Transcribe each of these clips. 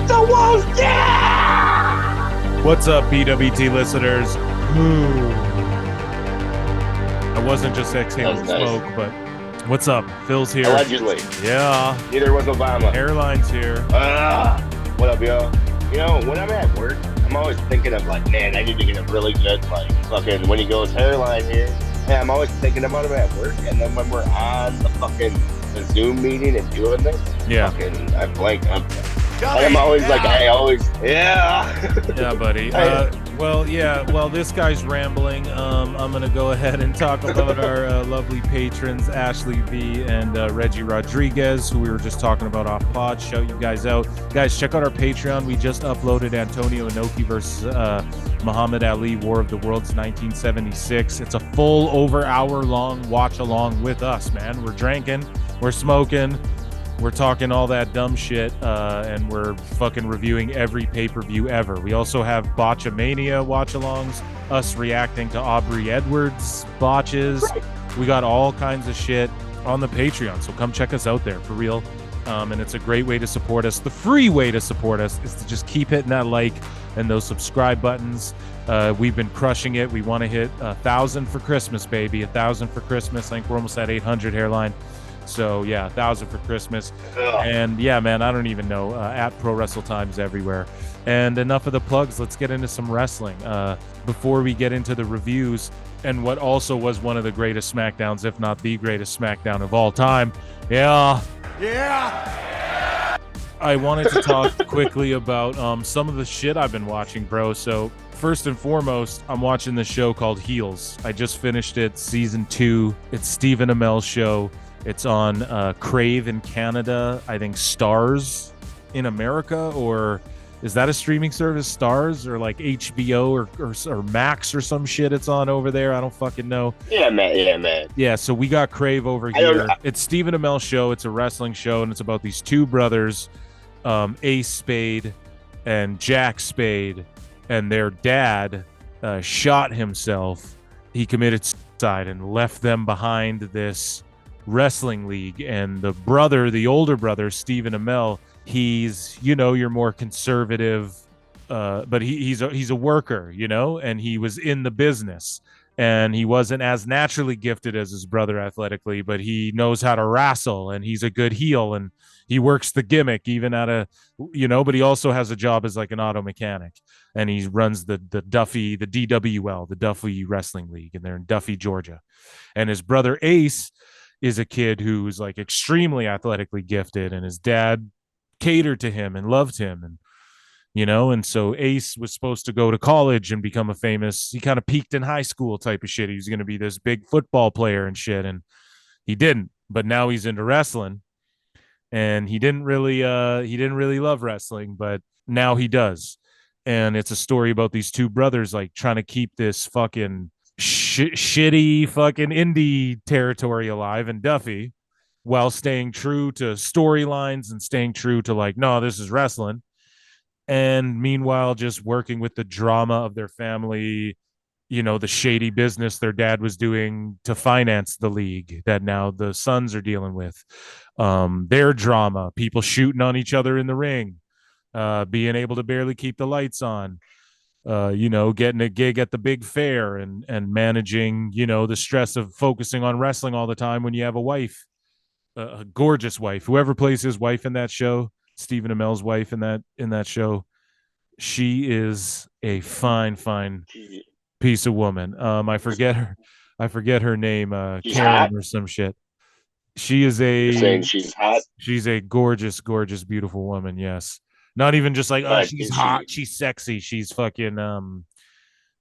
The wolves down! What's up, BWT listeners? I wasn't just exhaling smoke, but what's up? Phil's here. Allegedly. Yeah. Neither was Obama. Hairline's here. What up, yo? You know, when I'm at work, I'm always thinking of like, man, I need to get a really good, like, fucking, when he goes hairline here. And I'm always thinking about him at work. And then when we're on the Zoom meeting and doing this, fucking, I blank. I'm always like, Yeah, buddy. Well, this guy's rambling. I'm going to go ahead and talk about our lovely patrons, Ashley V and Reggie Rodriguez, who we were just talking about off pod. Shout you guys out. Guys, check out our Patreon. We just uploaded Antonio Inoki versus Muhammad Ali, War of the Worlds 1976. It's a full hour-long watch along with us, man. We're drinking, we're smoking, we're talking all that dumb shit, and we're fucking reviewing every pay-per-view ever. We also have Botchamania watch-alongs, us reacting to Aubrey Edwards botches. Right. We got all kinds of shit on the Patreon, so come check us out there, for real. And it's a great way to support us. The free way to support us is to just keep hitting that like and those subscribe buttons. We've been crushing it. We want to hit 1,000 for Christmas, baby. 1,000 for Christmas. I think we're almost at 800 hairline. So yeah, 1,000 for Christmas. And yeah, man, I don't even know. At Pro Wrestle Times everywhere. And enough of the plugs. Let's get into some wrestling. Before we get into the reviews and what also was one of the greatest SmackDowns, if not the greatest SmackDown of all time. Yeah. I wanted to talk quickly about some of the shit I've been watching, bro. So first and foremost, I'm watching this show called Heels. I just finished it, season 2. It's Stephen Amell's show. It's on Crave in Canada, I think Starz in America, or is that a streaming service, Starz, or like HBO or Max or some shit it's on over there? I don't fucking know. Yeah, man. Yeah, so we got Crave over here. It's Stephen Amell's show. It's a wrestling show, and it's about these two brothers, Ace Spade and Jack Spade, and their dad shot himself. He committed suicide and left them behind this wrestling league. And the older brother, Stephen Amell, he's, your more conservative, but he's a worker, and he was in the business, and he wasn't as naturally gifted as his brother athletically, but he knows how to wrestle, and he's a good heel, and he works the gimmick even but he also has a job as like an auto mechanic, and he runs the DWL, the Duffy Wrestling League, and they're in Duffy, Georgia. And his brother Ace is a kid who's like extremely athletically gifted, and his dad catered to him and loved him. And so Ace was supposed to go to college and become he kind of peaked in high school type of shit. He was going to be this big football player and shit. And he didn't, but now he's into wrestling, and he didn't really love wrestling, but now he does. And it's a story about these two brothers, like trying to keep this fucking shitty fucking indie territory alive in Duffy, while staying true to storylines and staying true to like, no, this is wrestling. And meanwhile, just working with the drama of their family, the shady business their dad was doing to finance the league that now the sons are dealing with, their drama, people shooting on each other in the ring, being able to barely keep the lights on, getting a gig at the big fair, and managing, the stress of focusing on wrestling all the time when you have a wife, a gorgeous wife. Whoever plays his wife in that show, Stephen Amell's wife in that show, she is a fine piece of woman. I forget her name, Karen hot or some shit. She's hot. She's a gorgeous, beautiful woman. Yes. Not even just like, she's hot, she's sexy. She's fucking,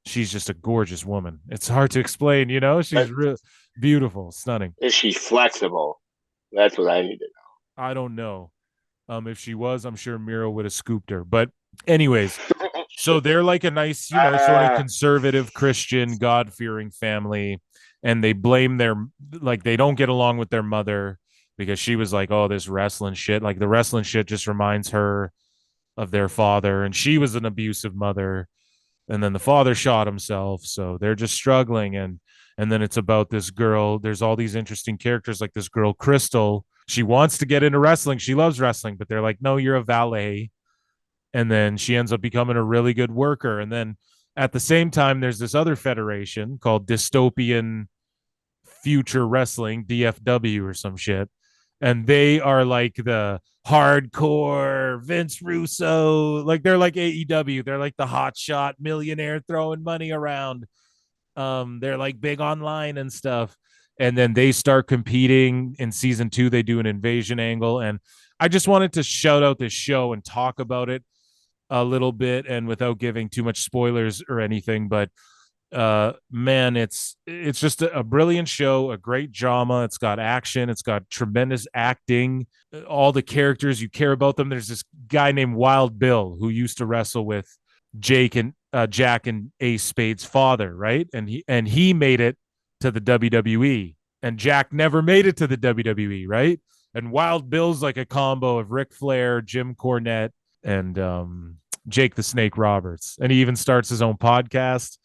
she's just a gorgeous woman. It's hard to explain, she's real beautiful, stunning. Is she flexible? That's what I need to know. I don't know. If she was, I'm sure Miro would have scooped her. But anyways, so they're like a nice, sort of conservative Christian, God-fearing family. And they blame they don't get along with their mother because she was like, oh, this wrestling shit. Like the wrestling shit just reminds her of their father, and she was an abusive mother, and then the father shot himself, so they're just struggling. And then it's about this girl. There's all these interesting characters, like this girl Crystal. She wants to get into wrestling, she loves wrestling, but they're like, no, you're a valet, and then she ends up becoming a really good worker. And then at the same time, there's this other federation called Dystopian Future Wrestling, DFW or some shit. And they are like the hardcore Vince Russo, like they're like AEW. They're like the hotshot millionaire throwing money around. They're like big online and stuff. And then they start competing in season 2. They do an invasion angle. And I just wanted to shout out this show and talk about it a little bit, and without giving too much spoilers or anything, but man, it's just a brilliant show, a great drama. It's got action, it's got tremendous acting, all the characters, you care about them. There's this guy named Wild Bill who used to wrestle with Jack and Ace Spade's father, right? And he made it to the WWE, and Jack never made it to the WWE, right? And Wild Bill's like a combo of Ric Flair, Jim Cornette, and Jake the Snake Roberts. And he even starts his own podcast.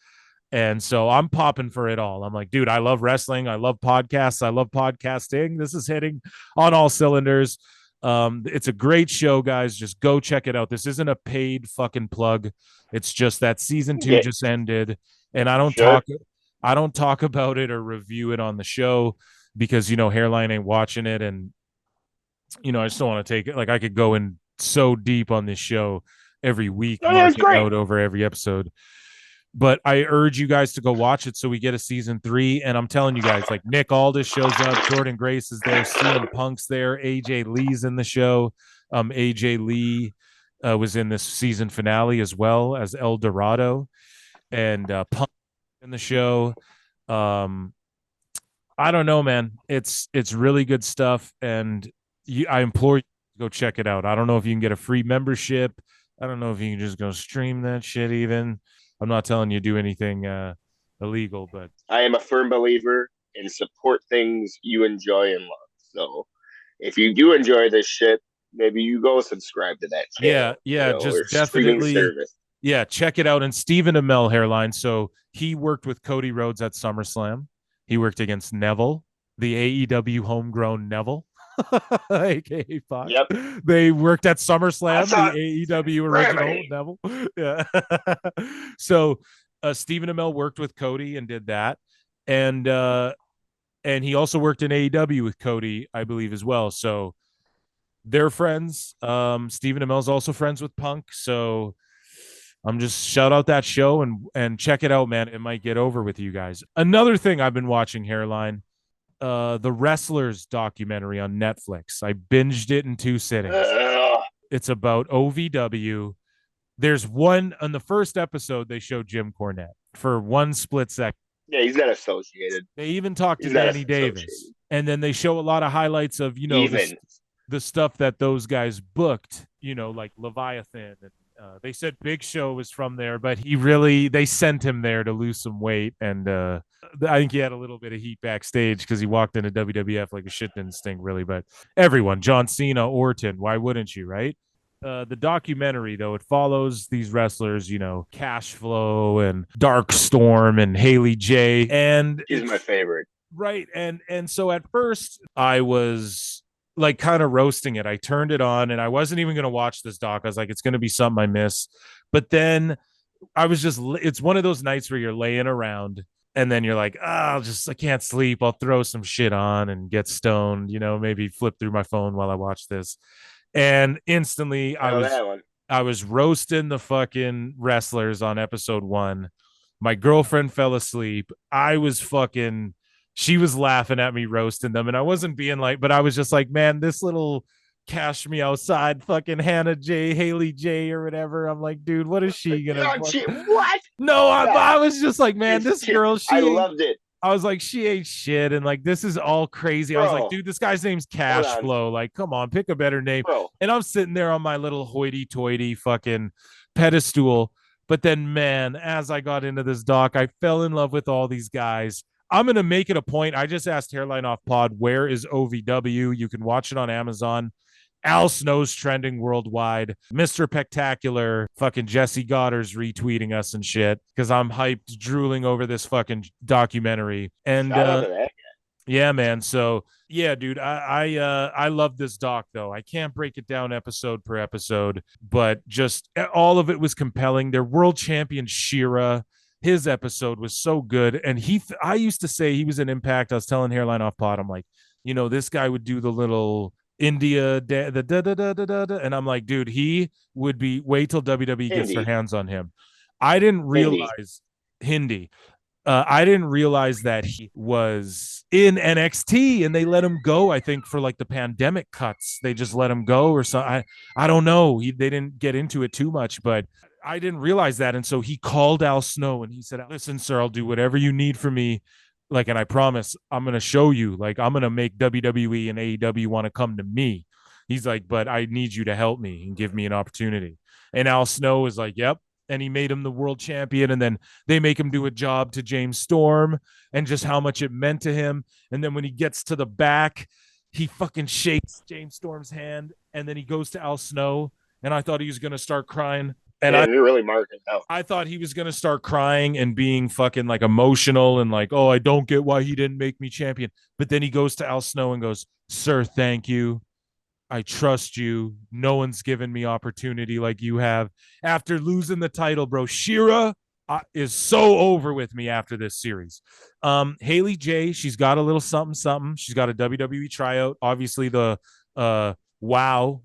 And so I'm popping for it all. I'm like, dude, I love wrestling. I love podcasts. I love podcasting. This is hitting on all cylinders. It's a great show, guys. Just go check it out. This isn't a paid fucking plug. It's just that season 2 just ended. And I don't talk about it or review it on the show because, Hairline ain't watching it. And, I just don't want to take it. Like, I could go in so deep on this show every week, marking out over every episode. But I urge you guys to go watch it so we get a season 3. And I'm telling you guys, like, Nick Aldis shows up, Jordan Grace is there, CM Punk's there, AJ Lee's in the show. AJ Lee was in this season finale as well as El Dorado, and Punk in the show. I don't know, man. It's really good stuff, and I implore you to go check it out. I don't know if you can get a free membership. I don't know if you can just go stream that shit even. I'm not telling you to do anything illegal, but I am a firm believer in support things you enjoy and love. So if you do enjoy this shit, maybe you go subscribe to that channel. Yeah, just definitely. Yeah, check it out. And Stephen Amell, Hairline. So he worked with Cody Rhodes at SummerSlam. He worked against Neville, the AEW homegrown Neville. AKA Fox. Yep. They worked at SummerSlam, the AEW original Neville. Yeah. So Stephen Amell worked with Cody and did that. And he also worked in AEW with Cody, I believe, as well. So they're friends. Stephen Amell's also friends with Punk. So I'm just shout out that show and check it out, man. It might get over with you guys. Another thing I've been watching, Hairline, the Wrestlers documentary on Netflix. I binged it in 2 sittings. It's about OVW. There's one on the first episode. They show Jim Cornette for 1 split second. Yeah, he's not associated. They even talk to Danny Davis, and then they show a lot of highlights of the stuff that those guys booked. Like Leviathan. And they said Big Show was from there, but they sent him there to lose some weight, and I think he had a little bit of heat backstage because he walked into WWF like a shit didn't stink, really. But everyone, John Cena, Orton, why wouldn't you, right? The documentary, though, it follows these wrestlers, Cash Flow and Dark Storm and Haley J. And he's my favorite. Right. And so at first I was like kind of roasting it. I turned it on and I wasn't even going to watch this doc. I was like, it's going to be something I miss. But then it's one of those nights where you're laying around and then you're like, I can't sleep. I'll throw some shit on and get stoned, maybe flip through my phone while I watch this. And instantly I was roasting the fucking wrestlers on episode 1. My girlfriend fell asleep. She was laughing at me roasting them. And I wasn't being like, but I was just like, man, this little Cash Me Outside fucking Haley J or whatever. I'm like, dude, what is she gonna what? No, I was just like, man, this girl, I loved it. I was like, she ain't shit, and like this is all crazy. I was like, dude, this guy's name's Cash Flow. Like, come on, pick a better name. And I'm sitting there on my little hoity-toity fucking pedestal. But then, man, as I got into this doc, I fell in love with all these guys. I'm gonna make it a point. I just asked Hairline Off Pod, where is OVW? You can watch it on Amazon. Al Snow's trending worldwide. Mr. Spectacular, fucking Jesse Godder's retweeting us and shit because I'm hyped, drooling over this fucking documentary. And Yeah, man. So yeah, dude, I love this doc though. I can't break it down episode per episode, but just all of it was compelling. Their world champion Shira, his episode was so good, and I used to say he was an Impact. I was telling Hairline Off Pod, I'm like, this guy would do the little India the da, and I'm like, dude, he would be. Wait till WWE gets their Hindi. hands on him. I didn't Hindi. realize Hindi. I didn't realize that he was in NXT and they let him go. I think for like the pandemic cuts, they just let him go or something. I don't know. They didn't get into it too much, but I didn't realize that. And so he called Al Snow and he said, "Listen, sir, I'll do whatever you need from me. Like, and I promise I'm going to show you, like, I'm going to make WWE and AEW want to come to me." He's like, "But I need you to help me and give me an opportunity." And Al Snow is like, "Yep." And he made him the world champion. And then they make him do a job to James Storm and just how much it meant to him. And then when he gets to the back, he fucking shakes James Storm's hand. And then he goes to Al Snow. And I thought he was going to start crying. And you're really marking out. I thought he was going to start crying and being fucking like emotional and like, oh, I don't get why he didn't make me champion. But then he goes to Al Snow and goes, "Sir, thank you. I trust you. No one's given me opportunity like you have." After losing the title, bro, Shira is so over with me after this series. Haley J, she's got a little something, something. She's got a WWE tryout. Obviously, the WOW,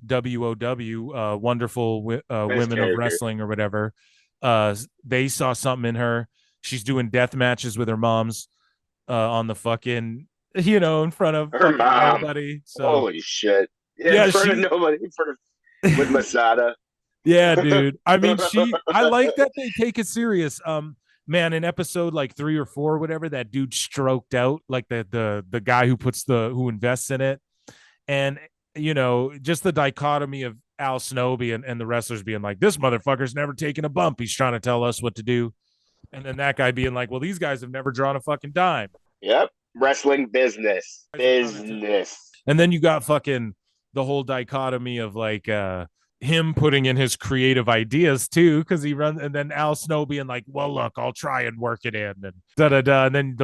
WOW, wonderful women of wrestling or whatever. They saw something in her. She's doing death matches with her moms on the fucking, in front of her mom. Nobody. So, holy shit. Yeah, in front of nobody, in front of with Masada. Yeah, dude. I mean, I like that they take it serious. Man, in episode like 3 or 4, whatever, that dude stroked out, like the guy who invests in it. And just the dichotomy of Al Snow and the wrestlers being like, "This motherfucker's never taken a bump. He's trying to tell us what to do." And then that guy being like, "Well, these guys have never drawn a fucking dime." Yep. Wrestling business. And then you got fucking the whole dichotomy of like him putting in his creative ideas too, because he runs, and then Al Snow being like, "Well, look, I'll try and work it in," and and then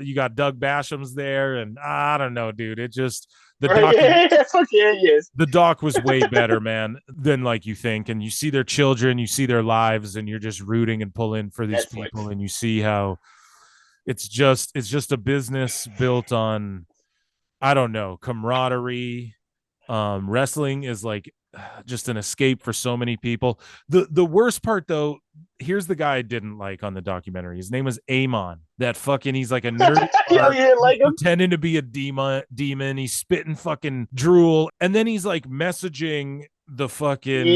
you got Doug Basham's there, and I don't know, dude. It just the doc was way better, man, than like you think. And you see their children, you see their lives, and you're just rooting and pulling for these people, and you see how it's just a business built on, I don't know, camaraderie. Wrestling is like just an escape for so many people. The worst part though, here's the guy I didn't like on the documentary. His name was Amon. That fucking, he's like a nerd. You didn't like him? Pretending to be a demon. He's spitting fucking drool. And then he's like messaging the fucking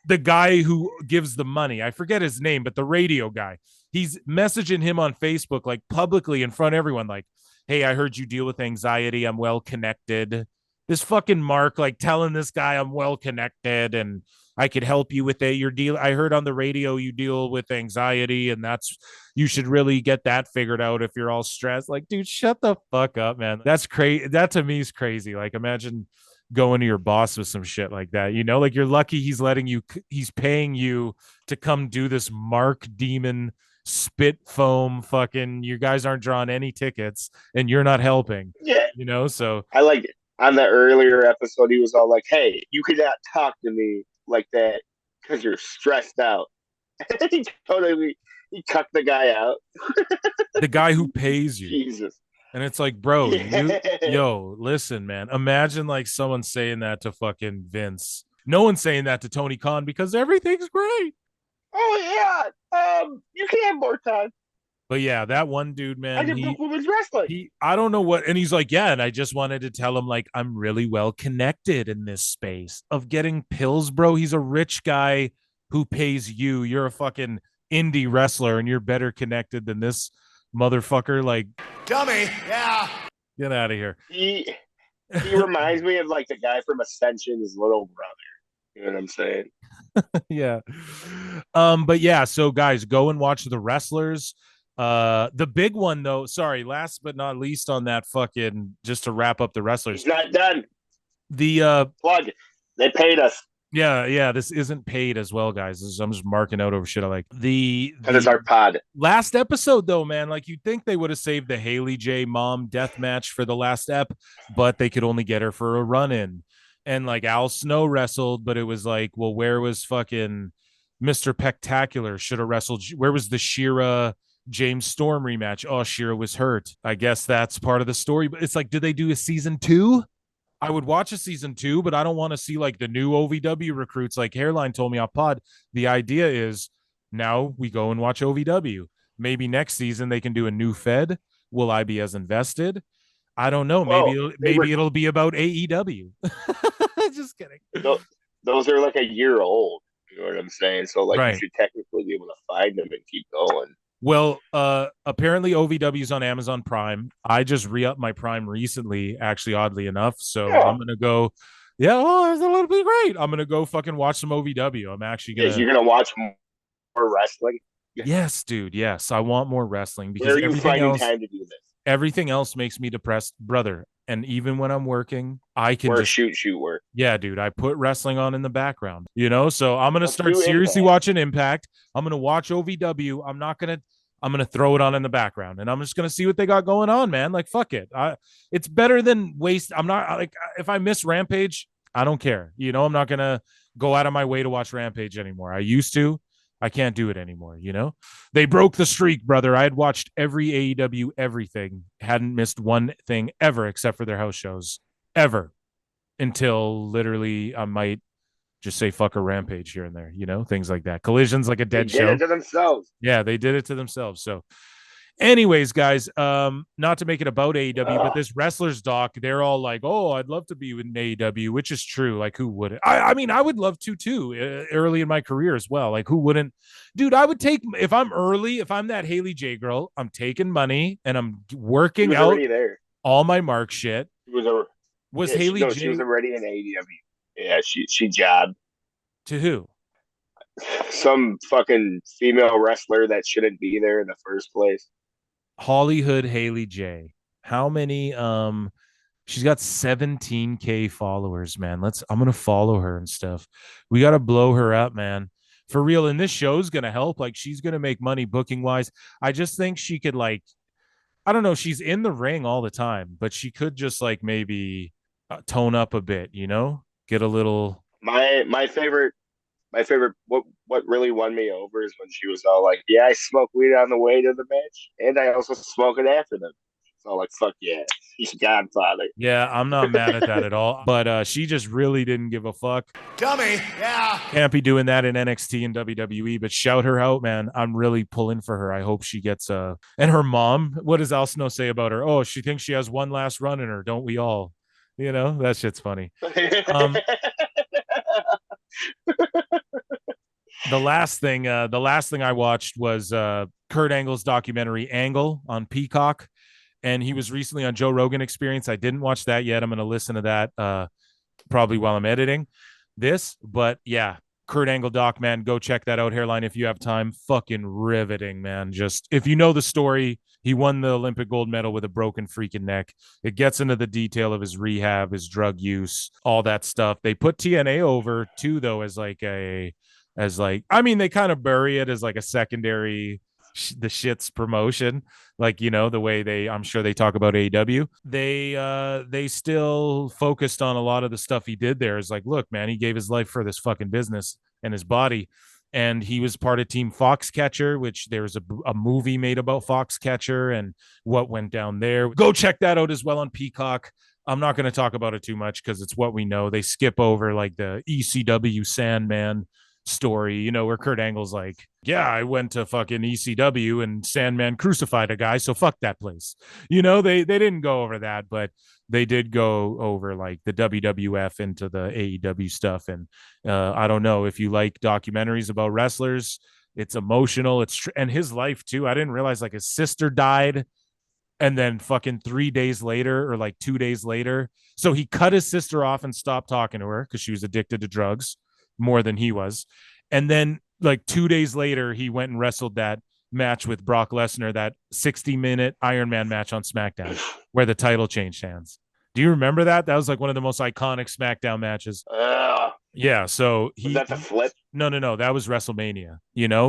the guy who gives the money. I forget his name, but the radio guy. He's messaging him on Facebook, like publicly in front of everyone, like, "Hey, I heard you deal with anxiety. I'm well connected." This fucking Mark, like, telling this guy I'm well connected and I could help you with it. I heard on the radio you deal with anxiety, and you should really get that figured out if you're all stressed. Like, dude, shut the fuck up, man. That's crazy. That to me is crazy. Like, imagine going to your boss with some shit like that. Like, you're lucky he's paying you to come do this Mark Demon spit foam fucking, you guys aren't drawing any tickets and you're not helping. Yeah. So I like it. On the earlier episode, he was all like, "Hey, you could not talk to me like that because you're stressed out." He cut the guy out. The guy who pays you. Jesus. And it's like, bro, yo, listen, man. Imagine like someone saying that to fucking Vince. No one's saying that to Tony Khan because everything's great. Oh yeah. You can have more time. But yeah, that one dude, man, I did women's wrestling. I don't know what, and he's like, yeah, and I just wanted to tell him, like, I'm really well connected in this space of getting pills, bro. He's a rich guy who pays you. You're a fucking indie wrestler, and you're better connected than this motherfucker. Like, dummy, yeah. Get out of here. He reminds me of like the guy from Ascension's little brother. You know what I'm saying? Yeah. But yeah, so guys, go and watch The Wrestlers. The big one though, sorry, last but not least on that fucking, just to wrap up The Wrestlers. He's not done. The plug. They paid us. Yeah. This isn't paid as well, guys. I'm just marking out over shit I like. Because it's The our pod. last episode, though, man, like you'd think they would have saved the Haley J mom death match for the last ep, but they could only get her for a run in. And like Al Snow wrestled, but it was like, well, where was fucking Mr. Pectacular? Should have wrestled. Where was the Shira James Storm rematch? Oh, Shira was hurt. I guess that's part of the story. But it's like, did they do a season 2? I would watch a season 2, but I don't want to see like the new OVW recruits. Like Hairline told me off pod, the idea is now we go and watch OVW. Maybe next season they can do a new Fed. Will I be as invested? I don't know. Well, Maybe it'll be about AEW. Just kidding. those are like a year old. You know what I'm saying? So like you Right. should technically be able to find them and keep going. Well, apparently OVW's on Amazon Prime. I just re-upped my Prime recently, actually, oddly enough. So Yeah. I'm gonna go. Yeah, oh, that'll be great. I'm gonna go fucking watch some OVW. I'm actually gonna. You're gonna watch more wrestling. Yes, dude. Yes, I want more wrestling because Where are you finding time to do this? everything else makes me depressed, brother. And even when I'm working, I can Or just shoot work. yeah, dude. I put wrestling on in the background, you know. So I'm gonna Let's start do seriously Impact. watching Impact. I'm gonna watch OVW. I'm gonna throw it on in the background, and I'm just gonna see what they got going on, man. Like fuck it. It's better than waste. I'm not like if I miss Rampage, I don't care. You know, I'm not gonna go out of my way to watch Rampage anymore. I used to. I can't do it anymore, you know? They broke the streak, brother. I had watched every AEW everything, hadn't missed one thing ever except for their house shows, ever, until literally I might just say fuck a Rampage here and there, you know? Things like that. Collision's like a dead They did show. it to themselves. Yeah, they did it to themselves. So anyways, guys, not to make it about AEW, but this wrestlers doc, they're all like, "Oh, I'd love to be with AEW," which is true. Like, who wouldn't? I mean, I would love to too. Early in my career as well. Like, who wouldn't? Dude, I would take if I'm early. If I'm that Haley J girl, I'm taking money and I'm working out already there. all my mark shit. Was Haley J? She was already in AEW. Yeah, she jobbed To who? some fucking female wrestler that shouldn't be there in the first place. Hollywood Haley J. How many? She's got 17K followers, man. I'm gonna follow her and stuff. We gotta blow her up, man. For real. And this show's gonna help. Like, she's gonna make money booking wise. I just think she could like, I don't know, she's in the ring all the time, but she could just like maybe tone up a bit, you know? Get a little My favorite what really won me over is when she was all like, "Yeah, I smoke weed on the way to the match, and I also smoke it after them." So like, fuck yeah, he's Godfather. Yeah, I'm not mad at that at all. But she just really didn't give a fuck. Dummy, yeah. Can't be doing that in NXT and WWE, but shout her out, man. I'm really pulling for her. I hope she gets and her mom, what does Al Snow say about her? Oh, she thinks she has one last run in her, don't we all? You know, that shit's funny. The last thing I watched was Kurt Angle's documentary Angle on Peacock, and he was recently on Joe Rogan Experience. I didn't watch that yet. I'm going to listen to that probably while I'm editing this. But yeah, Kurt Angle doc, man, go check that out. Hairline, if you have time. Fucking riveting, man. Just if you know the story, he won the Olympic gold medal with a broken freaking neck. It gets into the detail of his rehab, his drug use, all that stuff. They put TNA over too, though, as like I mean, they kind of bury it as like a secondary the shit's promotion, like, you know, the way I'm sure they talk about AEW. They still focused on a lot of the stuff he did there. Is like, look, man, he gave his life for this fucking business and his body, and he was part of Team Foxcatcher, which there's a movie made about Foxcatcher and what went down there. Go check that out as well on Peacock. I'm not going to talk about it too much because it's what we know. They skip over like the ECW Sandman story, you know, where Kurt Angle's like, yeah, I went to fucking ECW and Sandman crucified a guy, so fuck that place. You know, they didn't go over that, but they did go over like the WWF into the AEW stuff. And I don't know if you like documentaries about wrestlers, it's emotional. And his life too. I didn't realize like his sister died. And then fucking 3 days later or like 2 days later. So he cut his sister off and stopped talking to her because she was addicted to drugs more than he was. And then like 2 days later, he went and wrestled that match with Brock Lesnar, that 60-minute Iron Man match on SmackDown where the title changed hands. Do you remember that? That was like one of the most iconic SmackDown matches. Yeah, so was that the flip? No. That was WrestleMania,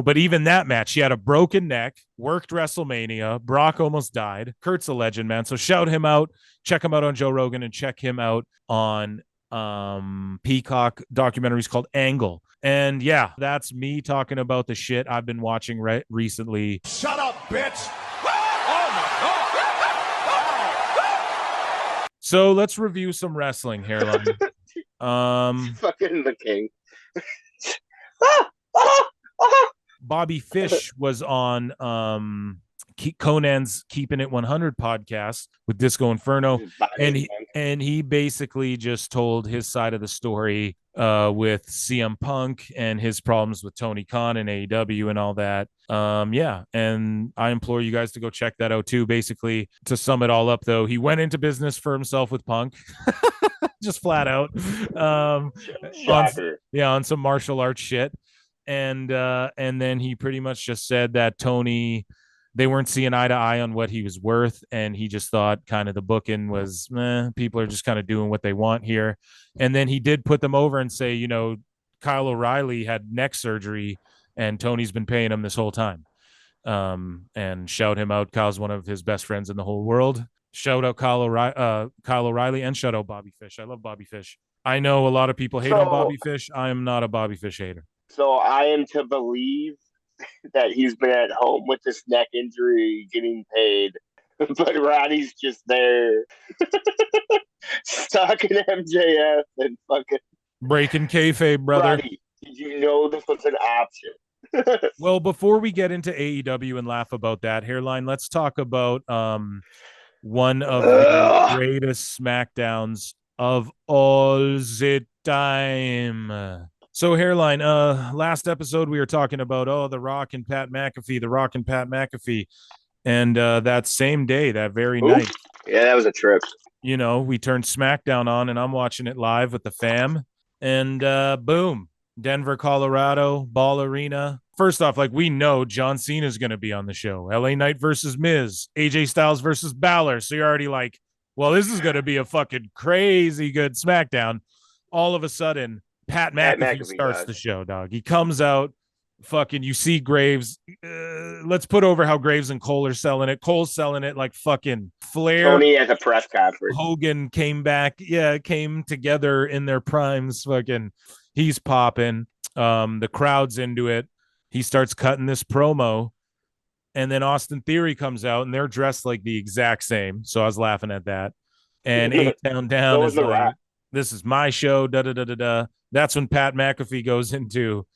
But even that match, he had a broken neck, worked WrestleMania. Brock almost died. Kurt's a legend, man. So shout him out. Check him out on Joe Rogan and check him out on Peacock documentaries called Angle. And yeah, that's me talking about the shit I've been watching recently. Shut up, bitch. So let's review some wrestling, Hairline. Fucking the king. Bobby Fish was on Conan's Keeping It 100 podcast with Disco Inferno, and he basically just told his side of the story with CM Punk and his problems with Tony Khan and AEW and all that. Yeah, and I implore you guys to go check that out too. Basically, to sum it all up, though, he went into business for himself with Punk. Just flat out. On some martial arts shit. And then he pretty much just said that Tony, they weren't seeing eye to eye on what he was worth, and he just thought kind of the booking was, people are just kind of doing what they want here. And then he did put them over and say, Kyle O'Reilly had neck surgery, and Tony's been paying him this whole time. And shout him out. Kyle's one of his best friends in the whole world. Shout out Kyle O'Reilly, and shout out Bobby Fish. I love Bobby Fish. I know a lot of people hate on Bobby Fish. I am not a Bobby Fish hater. So I am to believe that he's been at home with this neck injury getting paid, but Roddy's just there stalking MJF and fucking breaking kayfabe, brother. Roddy, did you know this was an option? Well, before we get into AEW and laugh about that, Hairline, let's talk about one of the greatest SmackDowns of all the time. So, Hairline, last episode we were talking about, The Rock and Pat McAfee. And that same day, that very night. Yeah, that was a trip. We turned SmackDown on, and I'm watching it live with the fam. And boom, Denver, Colorado, Ball Arena. First off, we know John Cena is going to be on the show. LA Knight versus Miz. AJ Styles versus Balor. So you're already like, well, this is going to be a fucking crazy good SmackDown. All of a sudden, Pat McAfee starts the show, dog. He comes out, fucking, you see Graves. Let's put over how Graves and Cole are selling it. Cole's selling it like fucking Flair. Tony at the press conference. Hogan came back. Yeah, came together in their primes. Fucking, he's popping. The crowd's into it. He starts cutting this promo. And then Austin Theory comes out, and they're dressed like the exact same. So I was laughing at that. And A-Town Down is like, this is my show, da-da-da-da-da. That's when Pat McAfee goes into,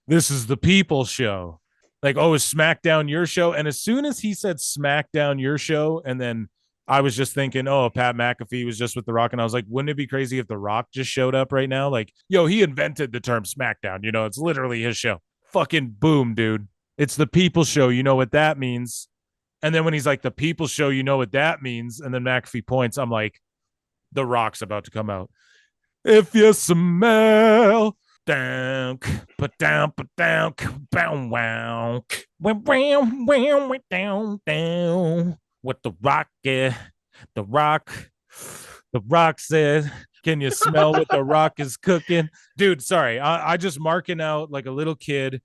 this is the people show. Like, oh, is SmackDown your show? And as soon as he said SmackDown your show, and then I was just thinking, oh, Pat McAfee was just with The Rock. And I was like, wouldn't it be crazy if The Rock just showed up right now? Like, yo, he invented the term SmackDown. It's literally his show. Fucking boom, dude. It's the people show. You know what that means. And then when he's like, the people show, you know what that means. And then McAfee points, I'm like, The Rock's about to come out. If you smell down, put down, bow wow, down. What the Rock said. Can you smell what the Rock is cooking, dude? Sorry, I just marking out like a little kid.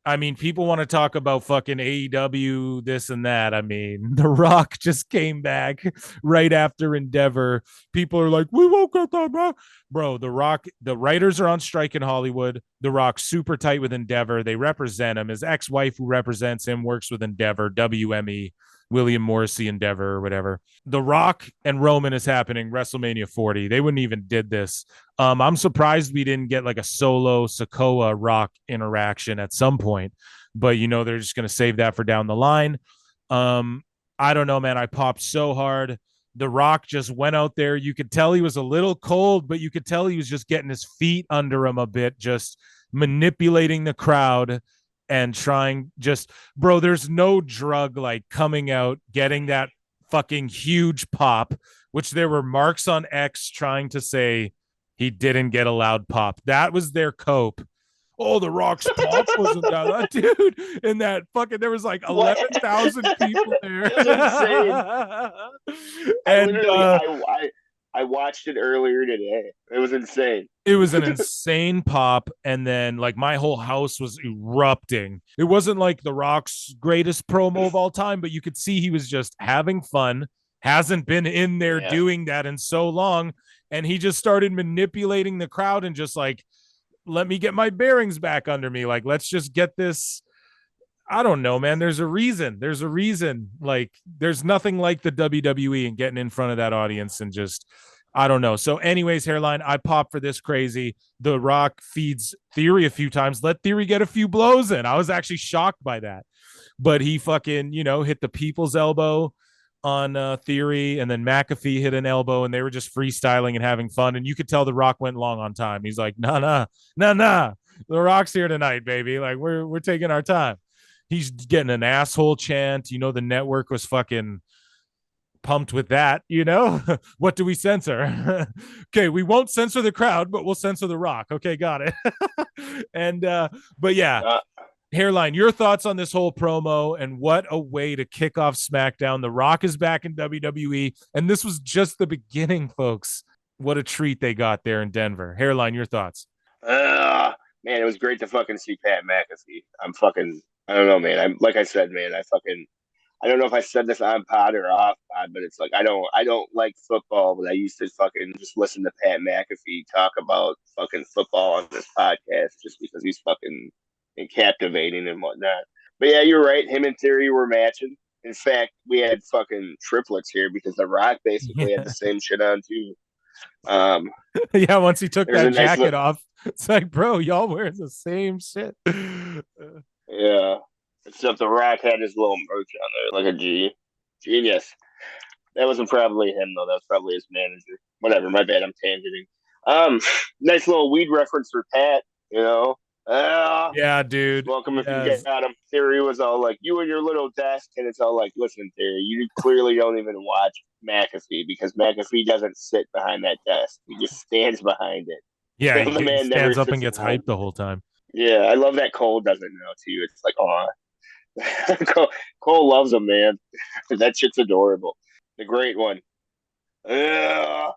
I mean, people want to talk about fucking AEW, this and that. I mean, The Rock just came back right after Endeavor. People are like, we won't get that back. Bro, The Rock, the writers are on strike in Hollywood. The Rock's super tight with Endeavor. They represent him. His ex-wife who represents him works with Endeavor, WME, William Morrissey Endeavor or whatever. The Rock and Roman is happening WrestleMania 40. They wouldn't even did this. I'm surprised we didn't get like a solo Sikoa Rock interaction at some point, but they're just going to save that for down the line. I don't know, man. I popped so hard. The Rock just went out there. You could tell he was a little cold, but you could tell he was just getting his feet under him a bit, just manipulating the crowd and trying bro, there's no drug like coming out, getting that fucking huge pop, which there were marks on X trying to say he didn't get a loud pop. That was their cope. Oh, The Rock's pop wasn't that, dude. And that fucking, there was like 11,000 people there. It's insane. And I I watched it earlier today. It was insane. It was an insane pop, and then like my whole house was erupting. It wasn't like The Rock's greatest promo of all time, but you could see he was just having fun. Hasn't been in there doing that in so long, and he just started manipulating the crowd and just like, let me get my bearings back under me. Like, let's just get this. I don't know, man. There's a reason. Like, there's nothing like the WWE and getting in front of that audience and just, I don't know. So anyways, Hairline, I pop for this crazy. The Rock feeds Theory a few times. Let Theory get a few blows in. I was actually shocked by that. But he fucking, hit the people's elbow on Theory, and then McAfee hit an elbow, and they were just freestyling and having fun. And you could tell The Rock went long on time. He's like, nah. The Rock's here tonight, baby. Like, we're taking our time. He's getting an asshole chant. The network was fucking pumped with that. What do we censor? Okay, we won't censor the crowd, but we'll censor The Rock. Okay, got it. And but yeah, Hairline, your thoughts on this whole promo, and what a way to kick off SmackDown. The Rock is back in WWE, and this was just the beginning, folks. What a treat they got there in Denver. Hairline, your thoughts? Man, it was great to fucking see Pat McAfee. I don't know, man. I'm like I said, man. I don't know if I said this on pod or off pod, but it's like I don't like football, but I used to fucking just listen to Pat McAfee talk about fucking football on this podcast just because he's fucking captivating and whatnot. But yeah, you're right. Him and Theory were matching. In fact, we had fucking triplets here because The Rock basically had the same shit on too. Yeah, once he took that jacket off, it's like, bro, y'all wearing the same shit. Yeah. Except The Rock had his little merch on there, like a G. Genius. That wasn't probably him, though. That was probably his manager. Whatever, my bad, I'm tangenting. Nice little weed reference for Pat, Yeah, dude. Welcome if you got him. Theory was all like, you and your little desk, and it's all like, listen, Theory, you clearly don't even watch McAfee because McAfee doesn't sit behind that desk. He just stands behind it. Yeah, he stands up and gets hyped the whole time. Yeah, I love that Cole doesn't know too. It's like, Cole loves him, man. That shit's adorable. The great one. Fucking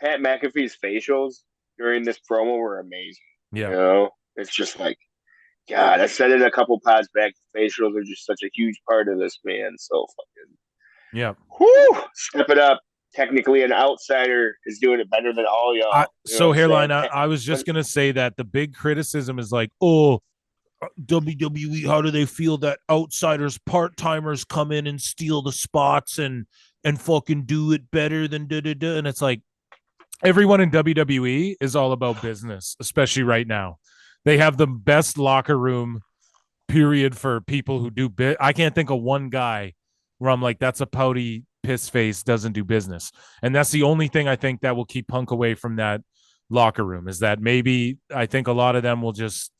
Pat McAfee's facials during this promo were amazing. Yeah. It's just like, God, I said it a couple pods back. Facials are just such a huge part of this, man. So fucking. Yeah. Whoo! Step it up. Technically, an outsider is doing it better than all y'all. So, Hairline, I was just going to say that the big criticism is like, oh, WWE, how do they feel that outsiders, part-timers come in and steal the spots and fucking do it better than da-da-da? And it's like, everyone in WWE is all about business, especially right now. They have the best locker room, period, for people who do bit. I can't think of one guy where I'm like, that's a pouty piss face, doesn't do business. And that's the only thing I think that will keep Punk away from that locker room, is that maybe I think a lot of them will just,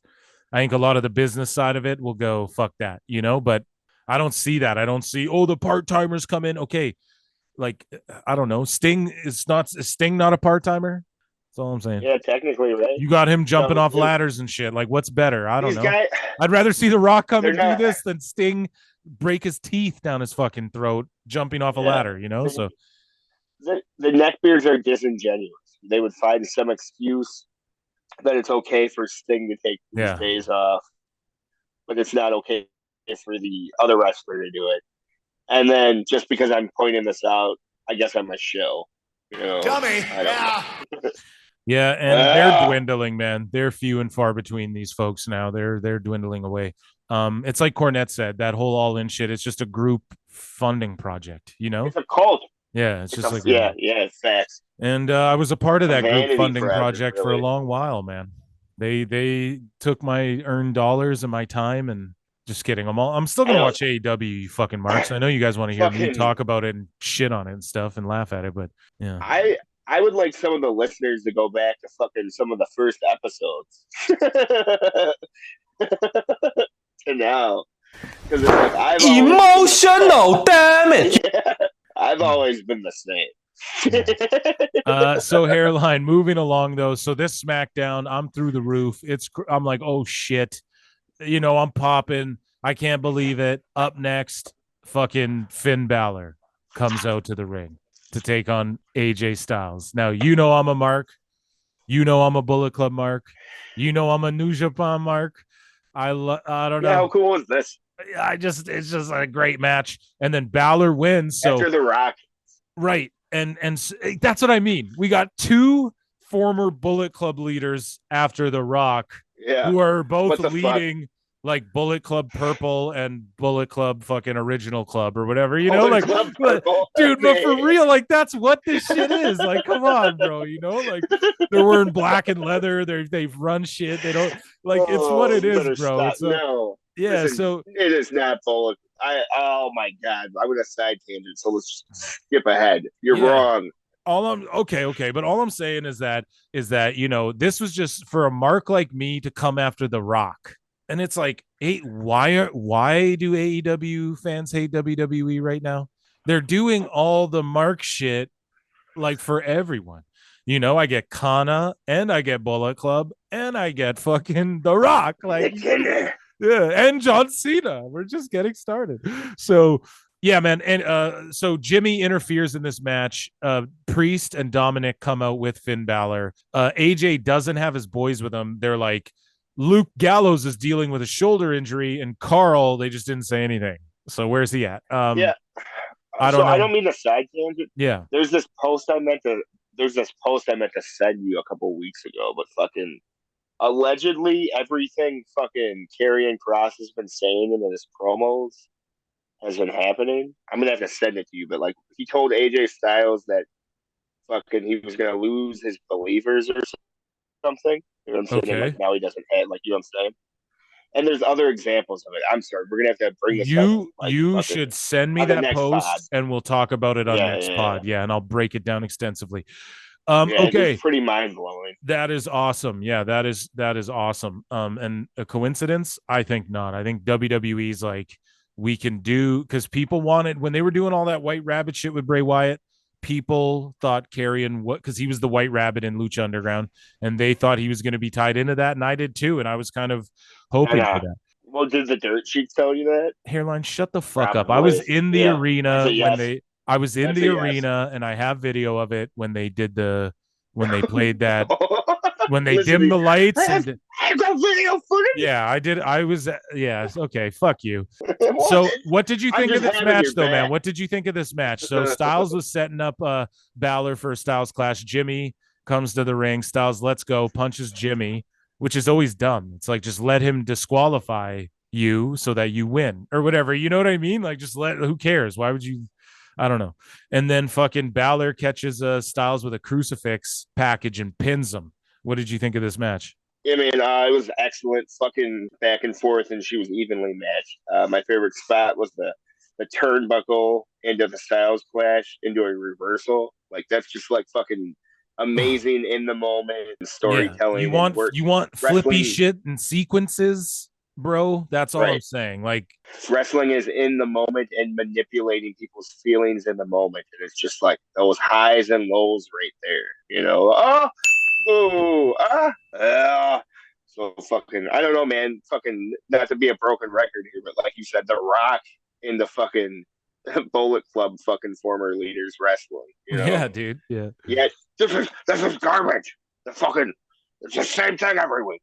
I think a lot of the business side of it will go, fuck that, but I don't see that. I don't see, the part-timers come in. Okay. Like, I don't know. Sting is Sting not a part-timer? That's all I'm saying. Yeah, technically, right? You got him jumping off ladders and shit. Like, what's better? I don't know. I'd rather see The Rock come and do this than Sting break his teeth down his fucking throat jumping off a ladder, So the neckbeards are disingenuous. They would find some excuse that it's okay for Sting to take these days off, but it's not okay for the other wrestler to do it. And then just because I'm pointing this out, I guess I'm a shill. Dummy. Yeah, and they're dwindling, man. They're few and far between, these folks now. They're dwindling away. It's like Cornette said, that whole all-in shit. It's just a group funding project, It's a cult. Yeah, it's just it's facts. And I was a part of that group funding project for a long while, man. They took my earned dollars and my time, and just kidding. I'm still gonna watch AEW, you fucking marks. I know you guys want to hear me talk about it and shit on it and stuff and laugh at it, but yeah. I would like some of the listeners to go back to fucking some of the first episodes to now, because it's like I've emotional damage. Yeah, I've always been the same. So Hairline, moving along though. So this SmackDown, I'm through the roof. I'm like, oh shit, I'm popping. I can't believe it. Up next, fucking Finn Balor comes out to the ring. to take on AJ Styles. Now, you know I'm a mark. You know I'm a Bullet Club mark. You know I'm a New Japan mark. I don't know. How cool is this? It's just a great match. And then Balor wins. So after The Rock. Right. And that's what I mean. We got two former Bullet Club leaders after The Rock who are both leading like Bullet Club Purple and Bullet Club fucking Original Club or whatever, you know, like, dude, but for real, like, that's what this shit is. Like, come on, bro, you know, like, they're wearing black and leather. They've run shit. They don't like, it's what it is, bro. It's yeah. Listen, so it is not Bullet. Oh my God, I would have side tangent. So let's skip ahead. You're wrong. But all I'm saying is that you know, this was just for a mark like me to come after The Rock. And it's like, hey, why do AEW fans hate WWE right now? They're doing all the mark shit like for everyone. You know, I get Kana and I get Bullet Club and I get fucking The Rock. Like, yeah, and John Cena. We're just getting started. So yeah, man. And so Jimmy interferes in this match. Priest and Dominic come out with Finn Balor. AJ doesn't have his boys with him. They're like, Luke Gallows is dealing with a shoulder injury, and Carl, they just didn't say anything. So where's he at? I don't know. I don't mean to side tangent. Yeah. There's this post I meant to send you a couple weeks ago, but fucking allegedly everything fucking Karrion Kross has been saying in his promos has been happening. I'm gonna have to send it to you, but like he told AJ Styles that fucking he was gonna lose his believers or something. You know what I'm saying? Okay. Like now he doesn't have, like, you know what I'm saying? And there's other examples of it. I'm sorry, we're gonna have to bring this up. Like, you should send me that post pod. and we'll talk about it on next pod. Yeah, and I'll break it down extensively. Okay. It's pretty mind blowing. That is awesome. Yeah, that is awesome. And a coincidence? I think not. I think WWE's like, we can do, because people wanted, when they were doing all that White Rabbit shit with Bray Wyatt, people thought Karrion, because he was the White Rabbit in Lucha Underground, and they thought he was going to be tied into that, and I did too, and I was kind of hoping for that. Well, did the dirt sheets tell you that? Hairline, shut the fuck up. I was in the arena when I was in the arena, and I have video of it when they did when they played that, when they dimmed the lights. I got video footage. Yeah, I did. I was, okay, fuck you. So what did you think of this match, though, man? What did you think of this match? So Styles was setting up Balor for a Styles clash. Jimmy comes to the ring. Styles, let's go, punches Jimmy, which is always dumb. It's like, just let him disqualify you so that you win or whatever. You know what I mean? Like, just who cares? Why would you? I don't know. And then fucking Balor catches Styles with a crucifix package and pins him. What did you think of this match? Yeah, man, it was excellent, fucking back and forth, and she was evenly matched. My favorite spot was the turnbuckle into the Styles clash into a reversal. Like, that's just like fucking amazing in the moment storytelling. Yeah. You want flippy shit and sequences, bro? That's all I'm saying. Like, wrestling is in the moment and manipulating people's feelings in the moment, and it's just like those highs and lows right there. You know, so fucking, I don't know, man. Fucking, not to be a broken record here, but like you said, The Rock in the fucking Bullet Club fucking former leaders wrestling. You know? Yeah, dude. Yeah. Yeah. This is garbage. It's the same thing every week.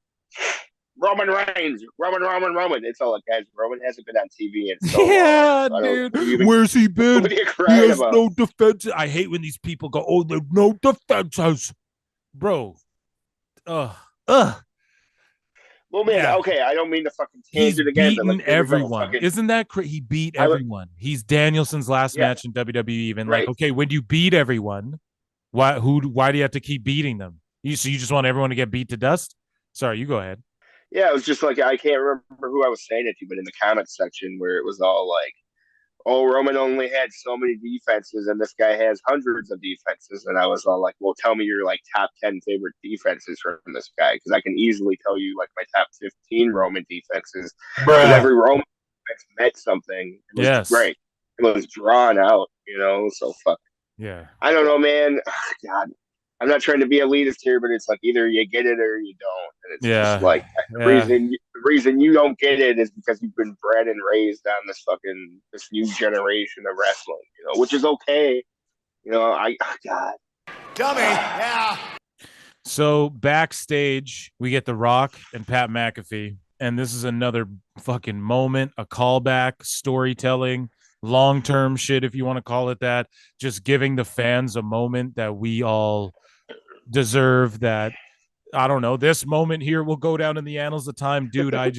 Roman Reigns, Roman. It's all like, guys, Roman hasn't been on TV in so long. Dude. Where's he been? He has no defense. I hate when these people go, oh, there's no defenses. Bro. Well, man, okay, I don't mean to fucking change it again. He's beaten everyone. Isn't that crazy? He beat everyone. He's Danielson's last match in WWE even. Right. Like, okay, when you beat everyone, why do you have to keep beating them? You just want everyone to get beat to dust? Sorry, you go ahead. Yeah, it was just like, I can't remember who I was saying it to, but in the comments section where it was all like, oh, Roman only had so many defenses and this guy has hundreds of defenses. And I was all like, well, tell me your like top 10 favorite defenses from this guy. Because I can easily tell you like my top 15 Roman defenses. Because every Roman defense meant something. It was great. It was drawn out, you know? So fuck. Yeah. I don't know, man. Oh, God. I'm not trying to be elitist here, but it's like either you get it or you don't. And it's just like the reason you don't get it is because you've been bred and raised on this new generation of wrestling, you know, which is okay. God. Dummy. Yeah. So backstage, we get The Rock and Pat McAfee, and this is another fucking moment, a callback, storytelling, long-term shit, if you want to call it that, just giving the fans a moment that we all deserve. That, I don't know, this moment here will go down in the annals of time. Dude, I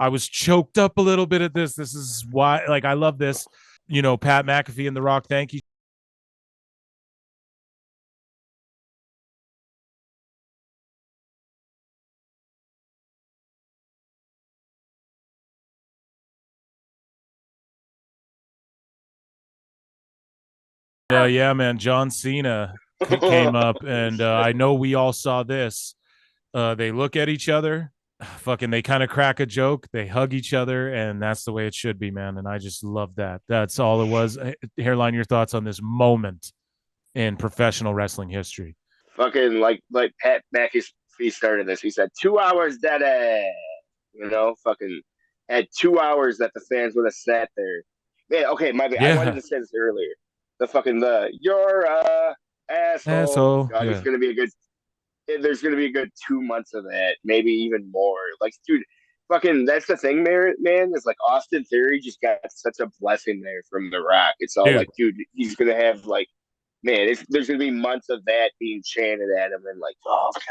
was choked up a little bit at this. This is why, like, I love this. Pat McAfee and The Rock, thank you. Yeah, man. John Cena came up, and I know we all saw this. They look at each other, fucking, they kind of crack a joke, they hug each other, and that's the way it should be, man. And I just love that. That's all it was. Hairline, your thoughts on this moment in professional wrestling history? Fucking like Pat McAfee started this. He said 2 hours dead ass. Fucking had 2 hours that the fans would have sat there. Man, okay, my bad. I wanted to say this earlier. You're asshole. God, yeah. there's gonna be a good 2 months of that, maybe even more. Like, dude, fucking, that's the thing there, man. Is like Austin Theory just got such a blessing there from The Rock. It's all like, dude, he's gonna have like, man, there's gonna be months of that being chanted at him, and like, oh god,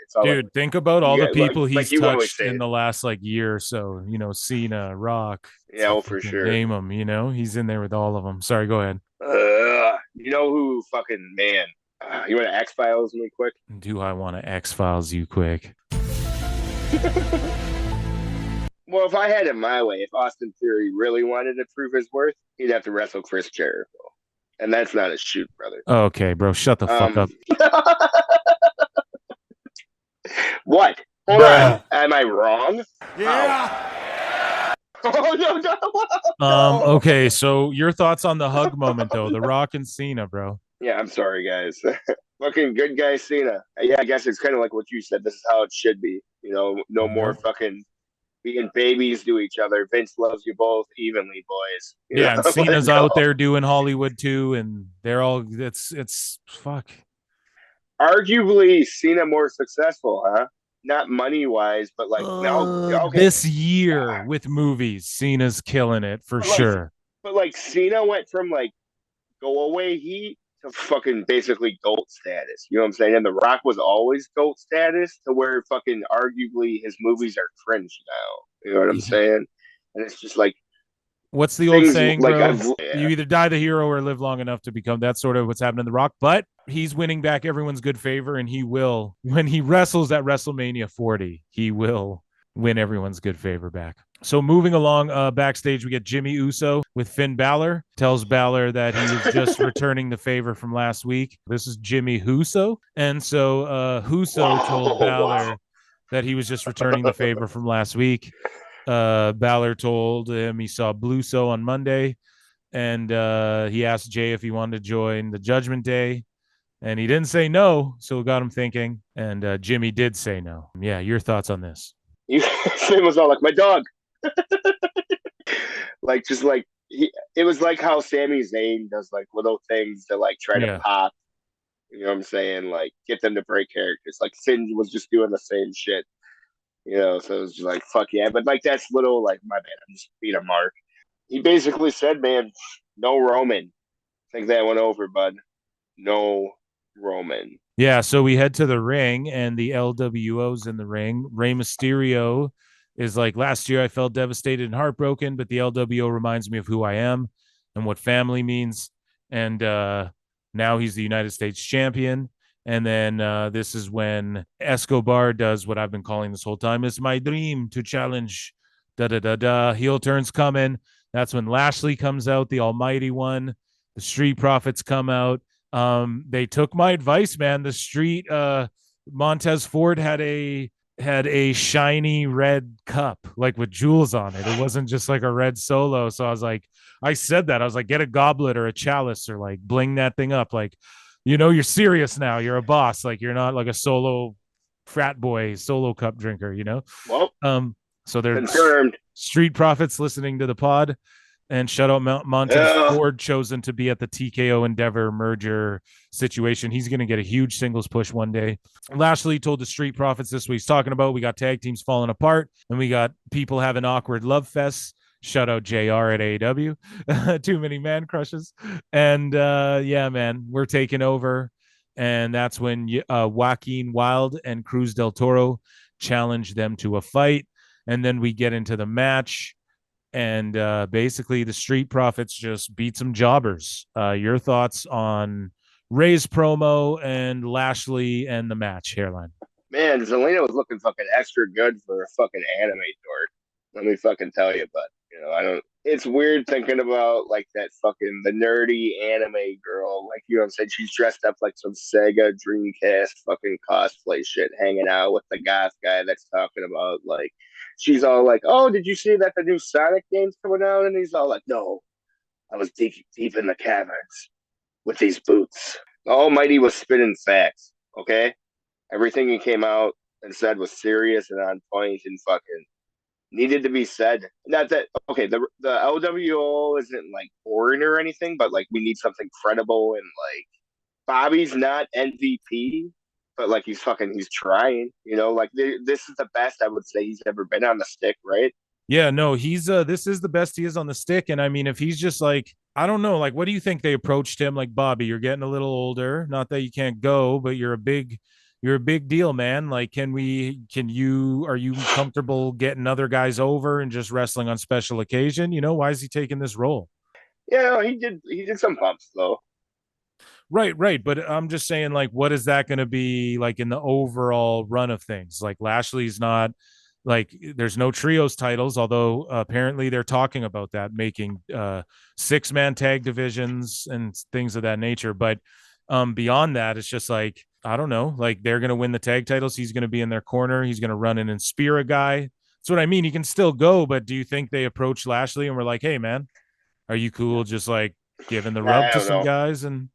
it's all. Dude, like, think about all the people he's touched in it. the last like year or so. Cena, Rock. Yeah, well, for sure. Name them. He's in there with all of them. Sorry, go ahead. You know who? Fucking man. You want to X-Files me quick? Do I want to X-Files you quick? Well, if I had it my way, if Austin Theory really wanted to prove his worth, he'd have to wrestle Chris Jericho. And that's not a shoot, brother. Okay, bro, shut the fuck up. What? Hold on. Am I wrong? Yeah. Oh, no. Okay, so your thoughts on the hug moment, though, The Rock and Cena, bro. Yeah, I'm sorry, guys. Fucking good guy Cena. Yeah, I guess it's kind of like what you said. This is how it should be. No more fucking being babies to each other. Vince loves you both evenly, boys. Yeah, and Cena's out there doing Hollywood too, and they're all it's fuck. Arguably, Cena more successful, huh? Not money wise, but like this year with movies, Cena's killing it for sure. But like Cena went from like go away heat to fucking basically GOAT status. You know what I'm saying? And The Rock was always GOAT status to where fucking arguably his movies are cringe now. You know what I'm saying? And it's just like, what's the old saying, bro? You either die the hero or live long enough to become. That's sort of what's happening to The Rock. But he's winning back everyone's good favor, and he will, when he wrestles at WrestleMania 40, he will win everyone's good favor back. So moving along, backstage, we get Jimmy Uso with Finn Balor. Tells Balor that he was just returning the favor from last week. This is Jimmy Uso. And so Uso told Balor that he was just returning the favor from last week. Balor told him he saw Bluso on Monday, and he asked Jay if he wanted to join the Judgment Day, and he didn't say no, so it got him thinking, and Jimmy did say no. Yeah, your thoughts on this? Finn was all like, my dog. Like, just like, it was like how Sami Zayn does like little things to like try to pop, you know what I'm saying? Like, get them to break characters. Like, Finn was just doing the same shit. So it was just like, fuck yeah. But like, that's little, like, my bad, I'm just being a mark. He basically said, man, no Roman. I think that went over, bud. No Roman. Yeah, so we head to the ring, and the LWO's in the ring. Rey Mysterio is like, last year I felt devastated and heartbroken, but the LWO reminds me of who I am and what family means. And now he's the United States champion. And then this is when Escobar does what I've been calling this whole time. It's my dream to challenge. Heel turn's coming. That's when Lashley comes out, the Almighty One. The Street Profits come out. They took my advice, man. The Street Montez Ford had a shiny red cup, like with jewels on it. It wasn't just like a red Solo. So I said that. I was like, get a goblet or a chalice or like bling that thing up. Like, you're serious now. You're a boss. Like, you're not like a solo frat boy, solo cup drinker, Well, so they're confirmed. Street Profits listening to the pod. And shout out Montez Yeah. Ford, chosen to be at the TKO Endeavor merger situation. He's going to get a huge singles push one day. Lashley told the Street Profits this week. He's talking about we got tag teams falling apart and we got people having awkward love fests. Shout out JR at AEW. Too many man crushes. And yeah, man, we're taking over. And that's when Joaquin Wilde and Cruz del Toro challenge them to a fight. And then we get into the match. And basically the Street Profits just beat some jobbers. Your thoughts on Ray's promo and Lashley and the match, Hairline? Man, Zelina was looking fucking extra good for a fucking anime dork. Let me fucking tell you, but I don't. It's weird thinking about like that fucking the nerdy anime girl, like I'm saying, she's dressed up like some Sega Dreamcast fucking cosplay shit, hanging out with the goth guy that's talking about like. She's all like, "Oh, did you see that the new Sonic game's coming out?" And he's all like, "No, I was deep in the caverns with these boots." The Almighty was spitting facts. Okay, everything he came out and said was serious and on point and fucking needed to be said. Not that okay, the LWO isn't like boring or anything, but like we need something credible and like Bobby's not MVP. But like he's trying, like this is the best I would say he's ever been on the stick, right? Yeah, no, he's this is the best he is on the stick. And I mean, if he's just like, I don't know, like what do you think they approached him? Like, Bobby, you're getting a little older. Not that you can't go, but you're a big deal, man. Like, are you comfortable getting other guys over and just wrestling on special occasion? Why is he taking this role? Yeah, he did some bumps though. Right. But I'm just saying, like, what is that going to be like in the overall run of things? Like, Lashley's not like, there's no trios titles, although apparently they're talking about that, making 6-man tag divisions and things of that nature. But beyond that, it's just like, I don't know, like they're going to win the tag titles. He's going to be in their corner. He's going to run in and spear a guy. That's what I mean. He can still go, but do you think they approach Lashley and we're like, hey, man, are you cool just like giving the rub to some guys and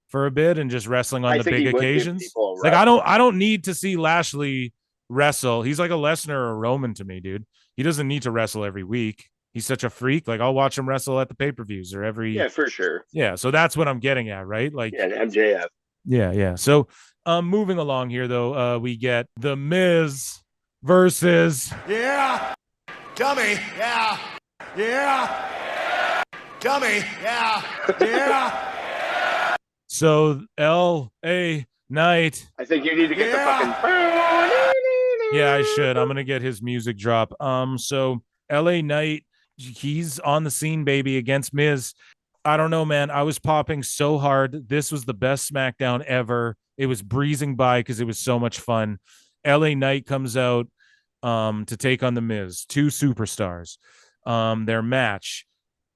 for a bit and just wrestling on the big occasions? Like I don't need to see Lashley wrestle. He's like a Lesnar or a Roman to me, dude. He doesn't need to wrestle every week. He's such a freak. Like I'll watch him wrestle at the pay-per-views or every for sure. Yeah, so that's what I'm getting at, right? Like MJF. Yeah. So moving along here though, we get The Miz versus Dummy. Dummy. So L.A. Knight. I think you need to get the fucking. Yeah, I should. I'm gonna get his music drop. So L.A. Knight, he's on the scene, baby, against Miz. I don't know, man. I was popping so hard. This was the best SmackDown ever. It was breezing by because it was so much fun. L.A. Knight comes out to take on the Miz, two superstars. Their match,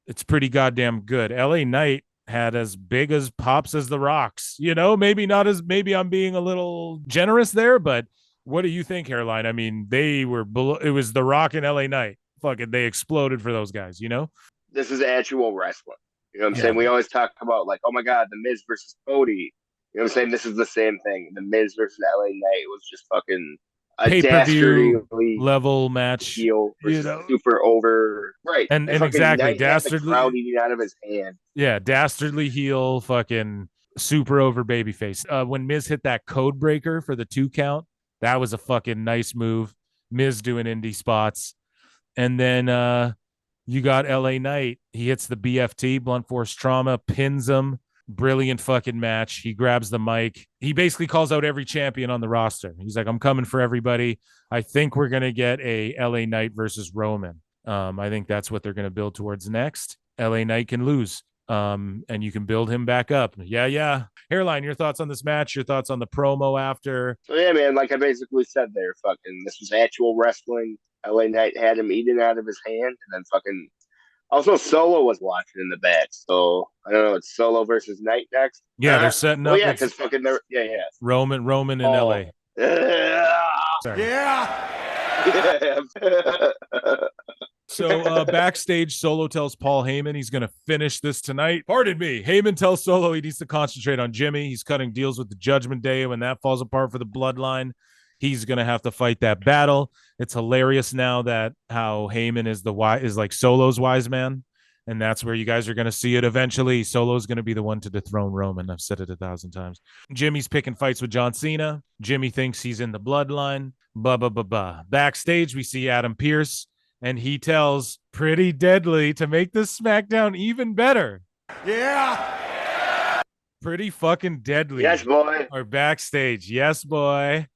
it's pretty goddamn good. L.A. Knight had as big as pops as the Rocks, maybe not as, maybe I'm being a little generous there, but what do you think, Hairline? I mean, they were below, it was the Rock and LA Knight. Fucking, they exploded for those guys, This is actual wrestling. You know what I'm saying? We always talk about like, oh my God, the Miz versus Cody. You know what I'm saying? This is the same thing. The Miz versus LA Knight was just fucking a pay-per-view level match, heel super over, right? And exactly, dastardly crowd eating out of his hand. Yeah, dastardly heel, fucking super over babyface. When Miz hit that code breaker for the 2 count, that was a fucking nice move. Miz doing indie spots, and then you got LA Knight. He hits the BFT, blunt force trauma, pins him. Brilliant fucking match. He grabs the mic. He basically calls out every champion on the roster. He's like, I'm coming for everybody. I think we're going to get a LA Knight versus Roman. I think that's what they're going to build towards next. LA Knight can lose. And you can build him back up. Yeah. Hairline, your thoughts on this match? Your thoughts on the promo after? So yeah, man, like I basically said there, fucking, this was actual wrestling. LA Knight had him eating out of his hand, and then fucking also Solo was watching in the back. So I don't know, it's Solo versus Knight next. Yeah, they're setting up. Yeah, because fucking Roman in LA. Sorry. Yeah. So backstage, Solo tells Paul Heyman he's going to finish this tonight. Pardon me. Heyman tells Solo he needs to concentrate on Jimmy. He's cutting deals with the Judgment Day. When that falls apart for the Bloodline, he's going to have to fight that battle. It's hilarious now that how Heyman is like Solo's wise man. And that's where you guys are going to see it eventually. Solo's going to be the one to dethrone Roman. I've said it 1,000 times. Jimmy's picking fights with John Cena. Jimmy thinks he's in the bloodline. Backstage, we see Adam Pearce, and he tells Pretty Deadly to make this SmackDown even better. Yeah. Pretty fucking Deadly. Yes, boy. Are backstage. Yes, boy.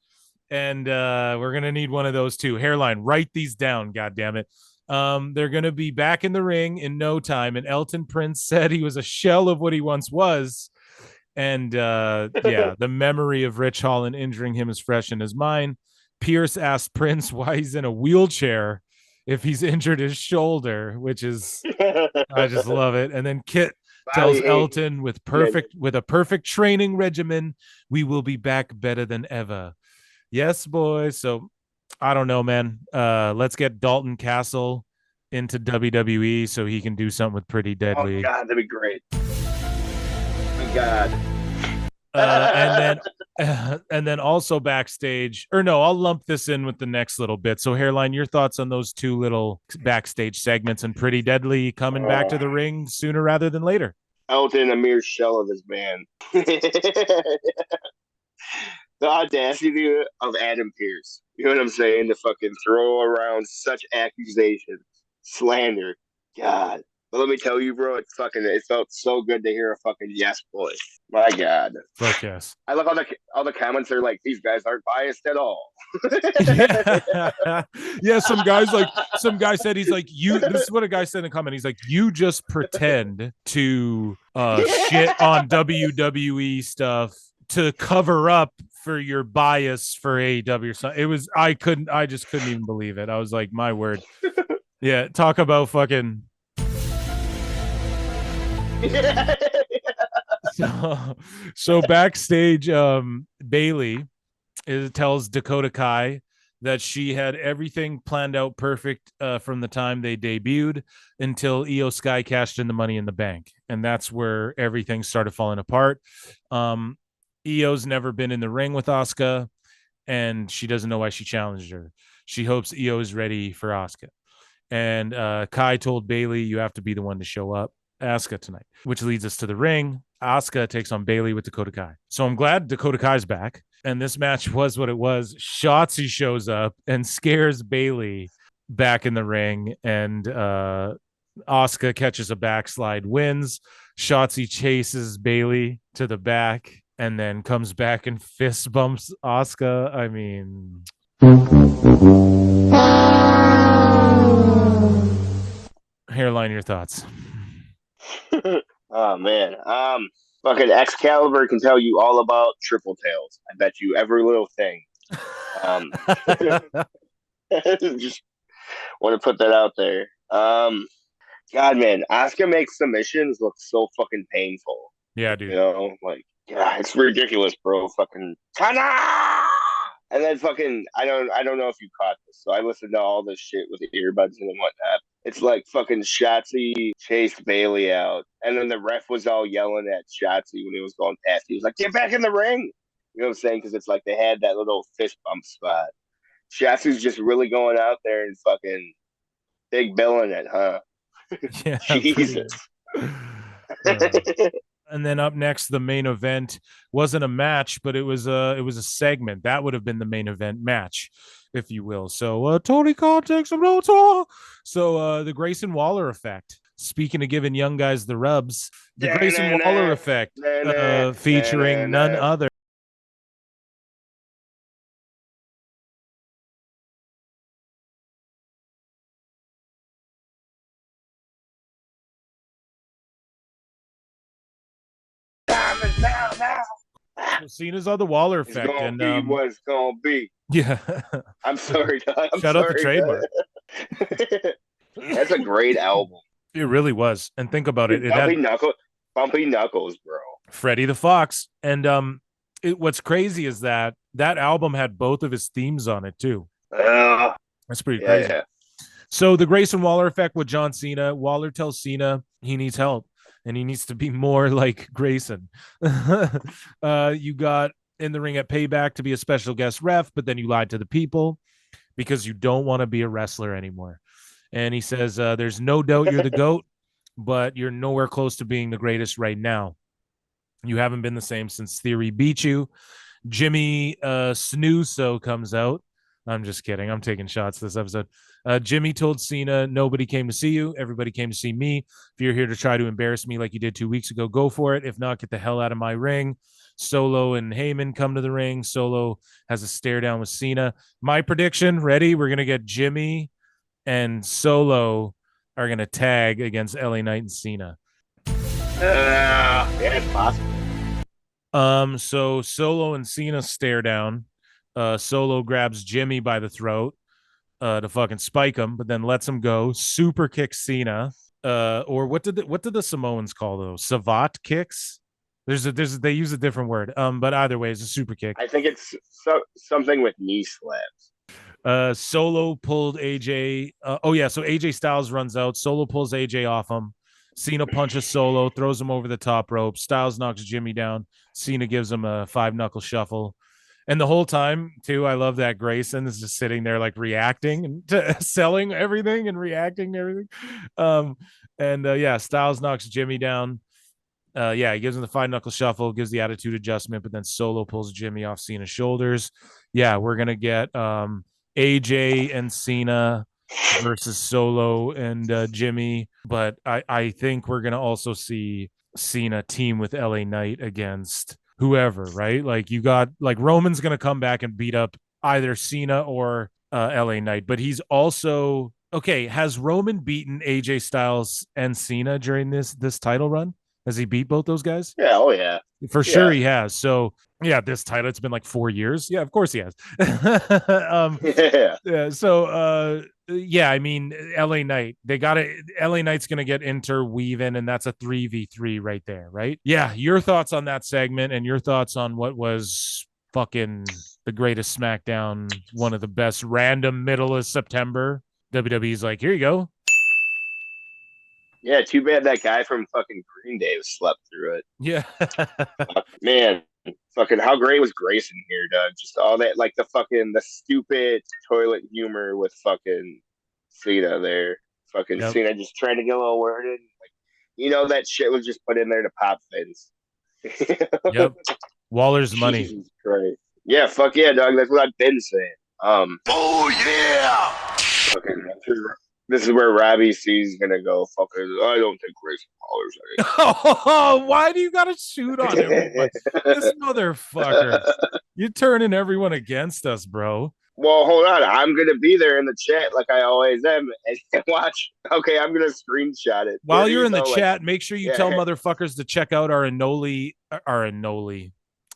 And we're going to need one of those too. Hairline, write these down, goddammit. They're going to be back in the ring in no time. And Elton Prince said he was a shell of what he once was. And yeah, the memory of Rich Holland injuring him is fresh in his mind. Pearce asked Prince why he's in a wheelchair if he's injured his shoulder, which is, I just love it. And then Kit tells Elton with a perfect training regimen, we will be back better than ever. Yes, boy. So I don't know, man. Let's get Dalton Castle into WWE so he can do something with Pretty Deadly. Oh God, that'd be great. Oh my God. And then also backstage, or no, I'll lump this in with the next little bit. So Hairline, your thoughts on those two little backstage segments and Pretty Deadly coming back to the ring sooner rather than later? Elton, a mere shell of his man. The audacity of Adam Pearce. You know what I'm saying? To fucking throw around such accusations, slander. God. But let me tell you, bro, it felt so good to hear a fucking yes, boy. My God. Fuck yes. I love all the comments are like, these guys aren't biased at all. Yeah, some guy said he's like, this is what a guy said in a comment. He's like, you just pretend to shit on WWE stuff to cover up for your bias for AEW or something. It was, I just couldn't even believe it. I was like, my word. Yeah, talk about fucking so backstage, Bayley tells Dakota Kai that she had everything planned out perfect from the time they debuted until Io Sky cashed in the Money in the Bank, and that's where everything started falling apart. Io's never been in the ring with Asuka, and she doesn't know why she challenged her. She hopes Io is ready for Asuka, and Kai told Bayley, "You have to be the one to show up." Asuka tonight, which leads us to the ring. Asuka takes on Bayley with Dakota Kai. So I'm glad Dakota Kai's back. And this match was what it was. Shotzi shows up and scares Bayley back in the ring. And Asuka catches a backslide, wins. Shotzi chases Bayley to the back and then comes back and fist bumps Asuka. I mean... Hairline, your thoughts? Oh man, fucking Excalibur can tell you all about triple tails. I bet you every little thing. Just want to put that out there. God, man, Asuka makes submissions look so fucking painful. Yeah, dude. You know, like, yeah, it's ridiculous, bro. Fucking Tana! And then fucking, I don't know if you caught this. So I listened to all this shit with the earbuds and whatnot. It's like fucking Shotzi chased Bayley out. And then the ref was all yelling at Shotzi when he was going past. He was like, get back in the ring. You know what I'm saying? Because it's like they had that little fist bump spot. Shotzi's just really going out there and fucking big billing it, huh? Yeah, Jesus. And then up next, the main event wasn't a match, but it was a segment. That would have been the main event match, if you will. So Tony Khan takes some notes. So the Grayson Waller effect. Speaking of giving young guys the rubs, the Grayson Waller effect, featuring none other. So Cena's on the Waller effect, and what's gonna be. Yeah. I'm sorry, Doug. Shout out the trademark. That's a great album. It really was. And think about it. Bumpy Knuckles, bro. Freddie the Fox. And what's crazy is that album had both of his themes on it too. That's pretty crazy. Yeah. So the Grayson Waller effect with John Cena. Waller tells Cena he needs help and he needs to be more like Grayson. You got in the ring at Payback to be a special guest ref, but then you lied to the people because you don't want to be a wrestler anymore. And he says, there's no doubt you're the GOAT, but you're nowhere close to being the greatest right now. You haven't been the same since Theory beat you. Jimmy Snooso comes out. I'm just kidding. I'm taking shots this episode. Jimmy told Cena, nobody came to see you. Everybody came to see me. If you're here to try to embarrass me like you did 2 weeks ago, go for it. If not, get the hell out of my ring. Solo and Heyman come to the ring. Solo has a stare down with Cena. My prediction, ready? We're going to get Jimmy and Solo are going to tag against LA Knight and Cena. Yeah, it's possible. So Solo and Cena stare down. Solo grabs Jimmy by the throat to fucking spike him, but then lets him go. Super kicks Cena. Or what did the Samoans call those? Savat kicks? They use a different word. But either way, it's a super kick. I think it's something with knee slaps. Solo pulled AJ. So AJ Styles runs out. Solo pulls AJ off him. Cena punches Solo, throws him over the top rope. Styles knocks Jimmy down. Cena gives him a 5-knuckle shuffle. And the whole time, too, I love that Grayson is just sitting there like reacting and selling everything and reacting to everything. Styles knocks Jimmy down. He gives him the 5-knuckle shuffle, gives the attitude adjustment, but then Solo pulls Jimmy off Cena's shoulders. Yeah, we're going to get AJ and Cena versus Solo and Jimmy. But I think we're going to also see Cena team with LA Knight against whoever, right? Like you got like Roman's going to come back and beat up either Cena or LA Knight, but he's also okay. Has Roman beaten AJ Styles and Cena during this title run? Has he beat both those guys? Yeah. Oh yeah. For sure he has. So yeah, this title, it's been like 4 years. Yeah, of course he has. I mean, LA Knight, LA Knight's going to get interweaving, and that's a 3v3 right there, right? Yeah, your thoughts on that segment and your thoughts on what was fucking the greatest SmackDown, one of the best random middle of September. WWE's like, here you go. Yeah, too bad that guy from fucking Green Day slept through it. Yeah. Man, fucking how great was Grayson here, Doug? Just all that, like the stupid toilet humor with fucking Cena there. Fucking Cena just trying to get a little worded. Like, that shit was just put in there to pop things. Yep. Waller's money. Jesus Christ. Yeah, fuck yeah, Doug. That's what I've been saying. Oh yeah. Fucking this is where Robbie C's gonna go. Fucking, I don't think Grayson Waller's Oh, why do you gotta shoot on him? This motherfucker. You're turning everyone against us, bro. Well, hold on. I'm gonna be there in the chat like I always am and watch. Okay, I'm gonna screenshot it. While you're in the chat, make sure you tell motherfuckers to check out our Anoli.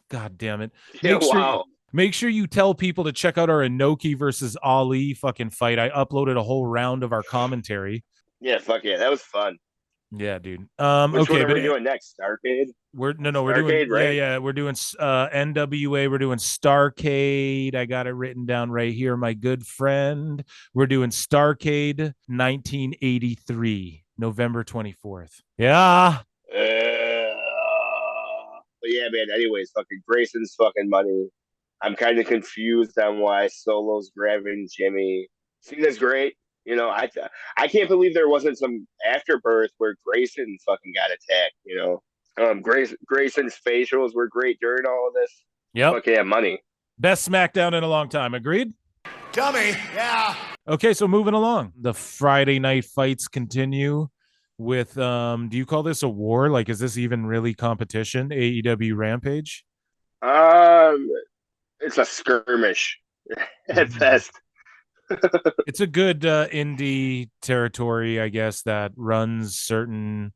God damn it. Make sure you tell people to check out our Inoki versus Ali fucking fight. I uploaded a whole round of our commentary. Yeah, fuck yeah. That was fun. Yeah, dude. Which one are we doing next? Starcade? We're doing right? Yeah, we're doing NWA, we're doing Starcade. I got it written down right here, my good friend. We're doing Starcade 1983, November 24th. Yeah. But yeah, man. Anyways, fucking Grayson's fucking money. I'm kind of confused on why Solo's grabbing Jimmy. Cena's great. I can't believe there wasn't some afterbirth where Grayson fucking got attacked, Grayson's facials were great during all of this. Yep. Fuck yeah, money. Best SmackDown in a long time. Agreed? Dummy. Yeah. Okay, so moving along. The Friday night fights continue with, do you call this a war? Like, is this even really competition? AEW Rampage? It's a skirmish at best. It's a good indie territory, I guess, that runs certain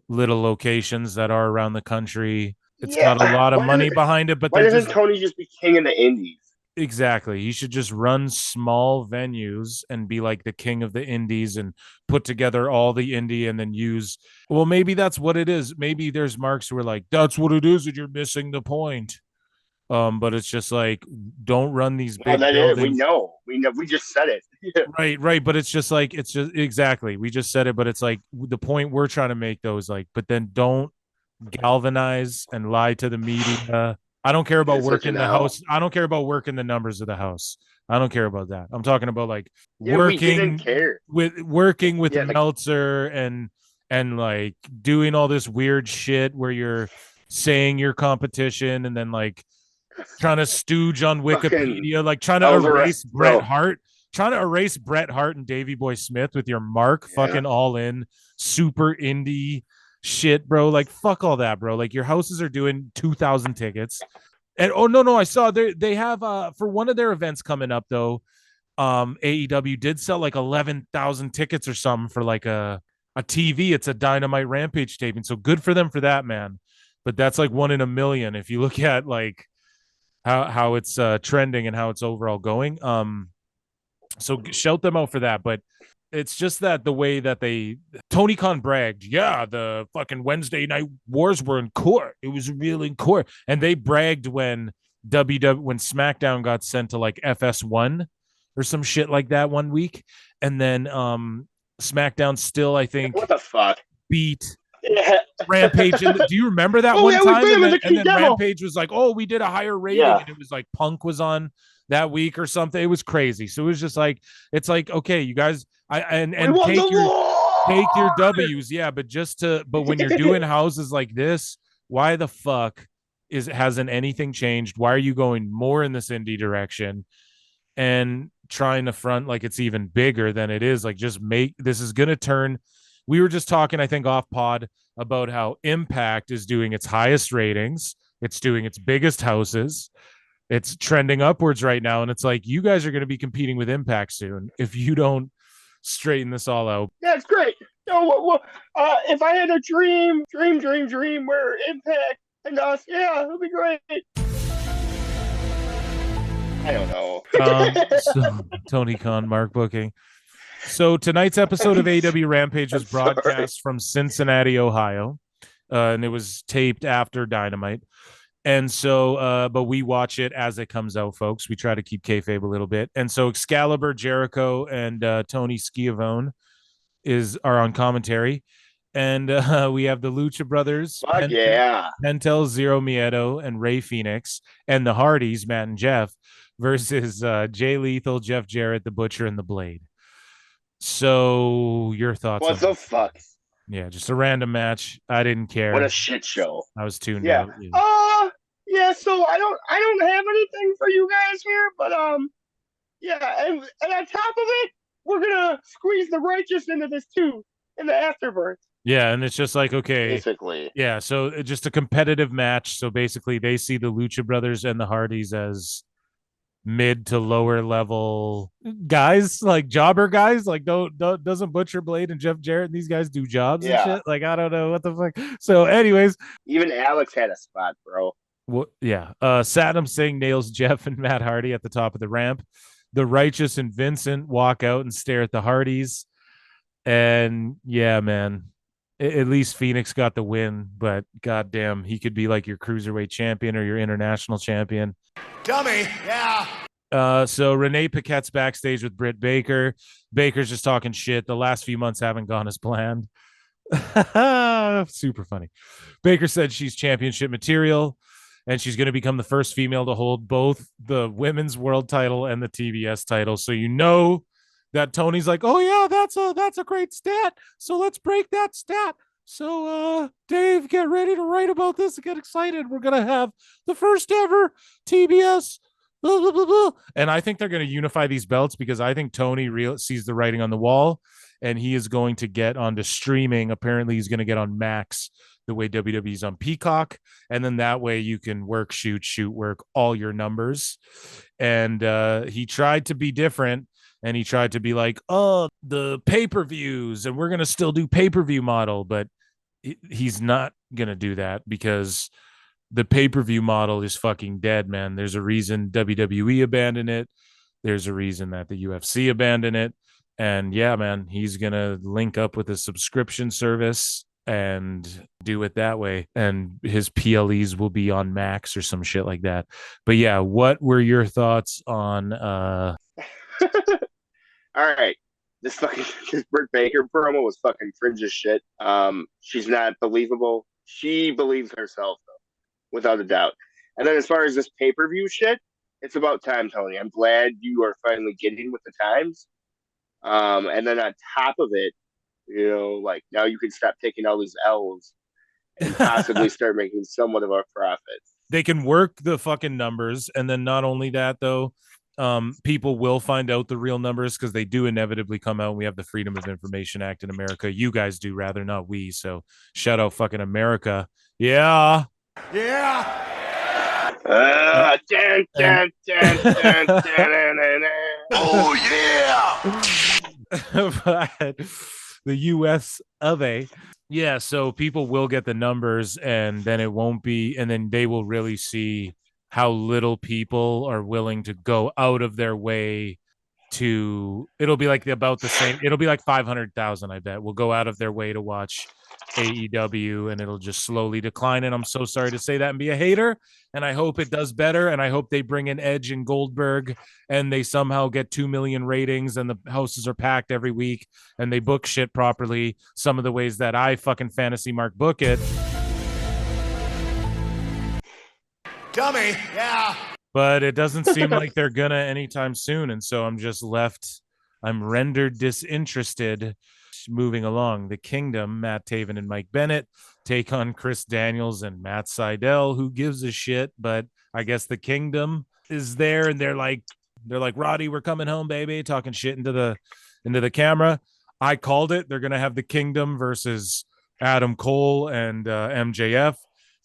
little locations that are around the country. It's got a lot of money behind it, but why doesn't Tony just be king of the indies? Exactly. He should just run small venues and be like the king of the indies and put together all the indie and then maybe that's what it is. Maybe there's marks who are like, that's what it is, and you're missing the point. But it's just like, don't run these big buildings. We know. We just said it. Right. But it's just exactly. We just said it, but it's like the point we're trying to make though is like, but then don't galvanize and lie to the media. I don't care about working the house. I don't care about working the numbers of the house. I don't care about that. I'm talking about like working with Meltzer and and like doing all this weird shit where you're saying your competition and then like trying to stooge on Wikipedia, like trying to erase Bret Hart, and Davey Boy Smith with your mark, fucking all in super indie shit, bro. Like fuck all that, bro. Like your houses are doing 2,000 tickets. And oh no, I saw they have for one of their events coming up though. AEW did sell like 11,000 tickets or something for like a TV. It's a Dynamite Rampage taping. So good for them for that, man. But that's like 1 in a million if you look at like how it's trending and how it's overall going. So shout them out for that. But it's just that the way that Tony Khan bragged, yeah, the fucking Wednesday night wars were in court. It was real in court. And they bragged when when SmackDown got sent to like FS1 or some shit like that one week. And then SmackDown still, I think, what the fuck, beat Rampage. Do you remember that one time? And then Rampage was like, oh, we did a higher rating. And it was like Punk was on that week or something. It was crazy. So it was just like, it's like, okay, you guys, take your W's. Yeah. But when you're doing houses like this, why the fuck hasn't anything changed? Why are you going more in this indie direction and trying to front like it's even bigger than it is? Like, just this is going to turn. We were just talking, I think, off pod about how Impact is doing its highest ratings. It's doing its biggest houses. It's trending upwards right now. And it's like, you guys are going to be competing with Impact soon if you don't straighten this all out. Yeah, it's great. If I had a dream where Impact and us, yeah, it'll be great. I don't know. So, Tony Khan, Mark booking. So tonight's episode of AEW Rampage was broadcast from Cincinnati, Ohio, and it was taped after Dynamite. And so, but we watch it as it comes out, folks. We try to keep kayfabe a little bit. And so Excalibur, Jericho, and Tony Schiavone are on commentary. And we have the Lucha Brothers, Pentel, Zero Miedo, and Rey Fenix, and the Hardys, Matt and Jeff, versus Jay Lethal, Jeff Jarrett, the Butcher, and the Blade. So your thoughts? What the fuck? Yeah, just a random match. I didn't care. What a shit show. I was tuned out. Yeah. So I don't have anything for you guys here, but yeah, and on top of it, we're gonna squeeze the righteous into this too in the afterbirth. Yeah, and it's just like, okay, basically. Yeah, so it's just a competitive match. So basically, they see the Lucha Brothers and the Hardys as mid to lower level guys, like jobber guys. Like doesn't Butcher, Blade, and Jeff Jarrett and these guys do jobs and shit? Like, I don't know what the fuck. So anyways, even Alex had a spot, bro. Well, yeah. Saddam Singh nails Jeff and Matt Hardy at the top of the ramp. The Righteous and Vincent walk out and stare at the Hardys. And yeah, man, at least Phoenix got the win, but goddamn, he could be like your cruiserweight champion or your international champion. Dummy, yeah. So Renee Paquette's backstage with Britt Baker. Baker's just talking shit. The last few months haven't gone as planned. Super funny. Baker said she's championship material, and she's going to become the first female to hold both the women's world title and the TBS title. So you know that Tony's like, oh yeah, that's a great stat. So let's break that stat. So Dave, get ready to write about this and get excited. We're gonna have the first ever TBS. Blah, blah, blah, blah. And I think they're going to unify these belts because I think Tony sees the writing on the wall, and he is going to get onto streaming. Apparently, he's going to get on Max the way WWE's on Peacock, and then that way you can work, shoot, work all your numbers. And he tried to be different. And he tried to be like, oh, the pay-per-views, and we're going to still do pay-per-view model. But he's not going to do that because the pay-per-view model is fucking dead, man. There's a reason WWE abandoned it. There's a reason that the UFC abandoned it. And yeah, man, he's going to link up with a subscription service and do it that way. And his PLEs will be on Max or some shit like that. But yeah, what were your thoughts on all right, this Britt Baker promo was fucking cringe as shit. She's not believable. She believes herself though, without a doubt. And then as far as this pay-per-view shit, it's about time, Tony. I'm glad you are finally getting with the times. And then on top of it, Like now you can stop taking all these L's and possibly start making somewhat of a profit. They can work the fucking numbers, and then not only that though, people will find out the real numbers because they do inevitably come out. We have the Freedom of Information Act in America. You guys do, rather, not we. So shout out fucking America. Yeah. Dun, dun, dun, dun, dun, Oh yeah. But the US of A. Yeah, so people will get the numbers, and then it won't be, and then they will really see how little people are willing to go out of their way to. It'll be like about the same. It'll be like 500,000, I bet, will go out of their way to watch AEW, and it'll just slowly decline. And I'm so sorry to say that and be a hater, and I hope it does better, and I hope they bring in Edge and Goldberg, and they somehow get 2 million ratings, and the houses are packed every week, and they book shit properly, some of the ways that I fucking fantasy mark book it. Dummy, yeah. But it doesn't seem like they're gonna anytime soon, and so I'm rendered disinterested. Moving along, the Kingdom, Matt Taven and Mike Bennett take on Chris Daniels and Matt Sydal. Who gives a shit? But I guess the Kingdom is there, and they're like, Roddy, we're coming home, baby, talking shit into the camera. I called it. They're gonna have the Kingdom versus Adam Cole and MJF.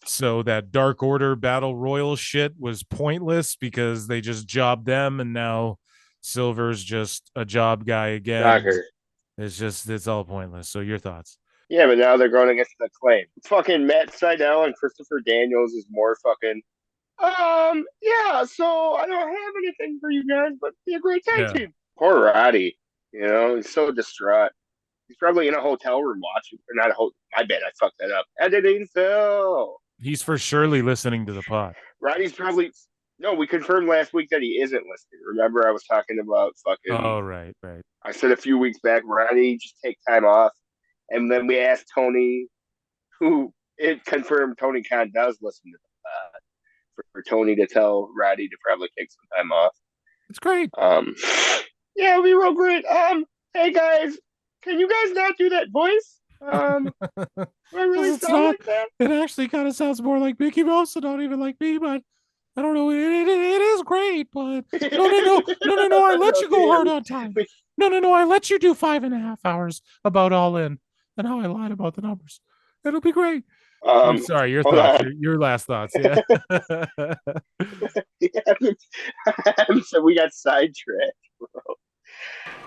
So that Dark Order Battle Royal shit was pointless because they just jobbed them, and now Silver's just a job guy again. Shocker. It's all pointless. So your thoughts? Yeah, but now they're going against the Acclaimed. Fucking Matt Sydal and Christopher Daniels is more fucking. Yeah. So I don't have anything for you guys, but be a great tag team. Poor Roddy. He's so distraught. He's probably in a hotel room watching, or not a hotel. My bad, I fucked that up. Editing Phil. He's for surely listening to the pod. Roddy's probably. No, we confirmed last week that he isn't listening. Remember, I was talking about fucking. Oh, right. I said a few weeks back, Roddy, just take time off. And then we asked Tony, who it confirmed Tony Khan does listen to the pod, for Tony to tell Roddy to probably take some time off. It's great. Yeah, it'll be real great. Hey guys, can you guys not do that voice? Do I really sound like that? It actually kind of sounds more like Mickey Mouse, and not even like me, but I don't know. It is great, but no. I let you go hard on time. No. I let you do 5.5 hours about All In and how I lied about the numbers. It'll be great. I'm sorry. Your thoughts. Your last thoughts. Yeah. So we got sidetracked, bro.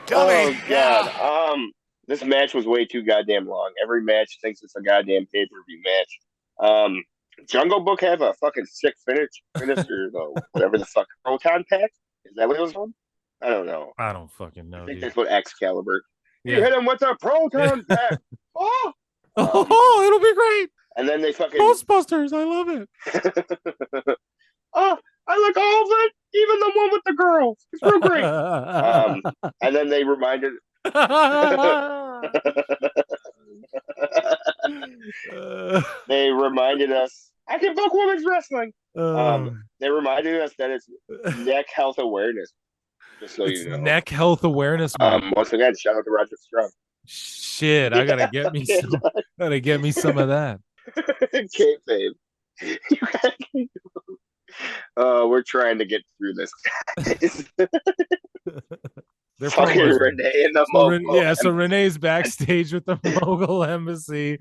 Dummy. Oh god. This match was way too goddamn long. Every match thinks it's a goddamn pay-per-view match. Jungle Book have a fucking sick finisher though. Whatever the fuck. Proton Pack? Is that what it was called? I don't know. I don't fucking know. I think that's what Excalibur. Yeah. You hit him with a Proton Pack. Oh, it'll be great. And then they fucking Ghostbusters. I love it. I like all of it, even the one with the girl. It's real great. And then they reminded. They reminded us. I can book women's wrestling. They reminded us that it's Neck Health Awareness. Just so you know. Neck Health Awareness. Once again, shout out to Roger Strong. Shit, I gotta get me some. Gotta get me some of that. Kayfabe. We're trying to get through this, guys. They're fucking Renee in the Mogul. Yeah, so Renee's backstage with the Mogul Embassy.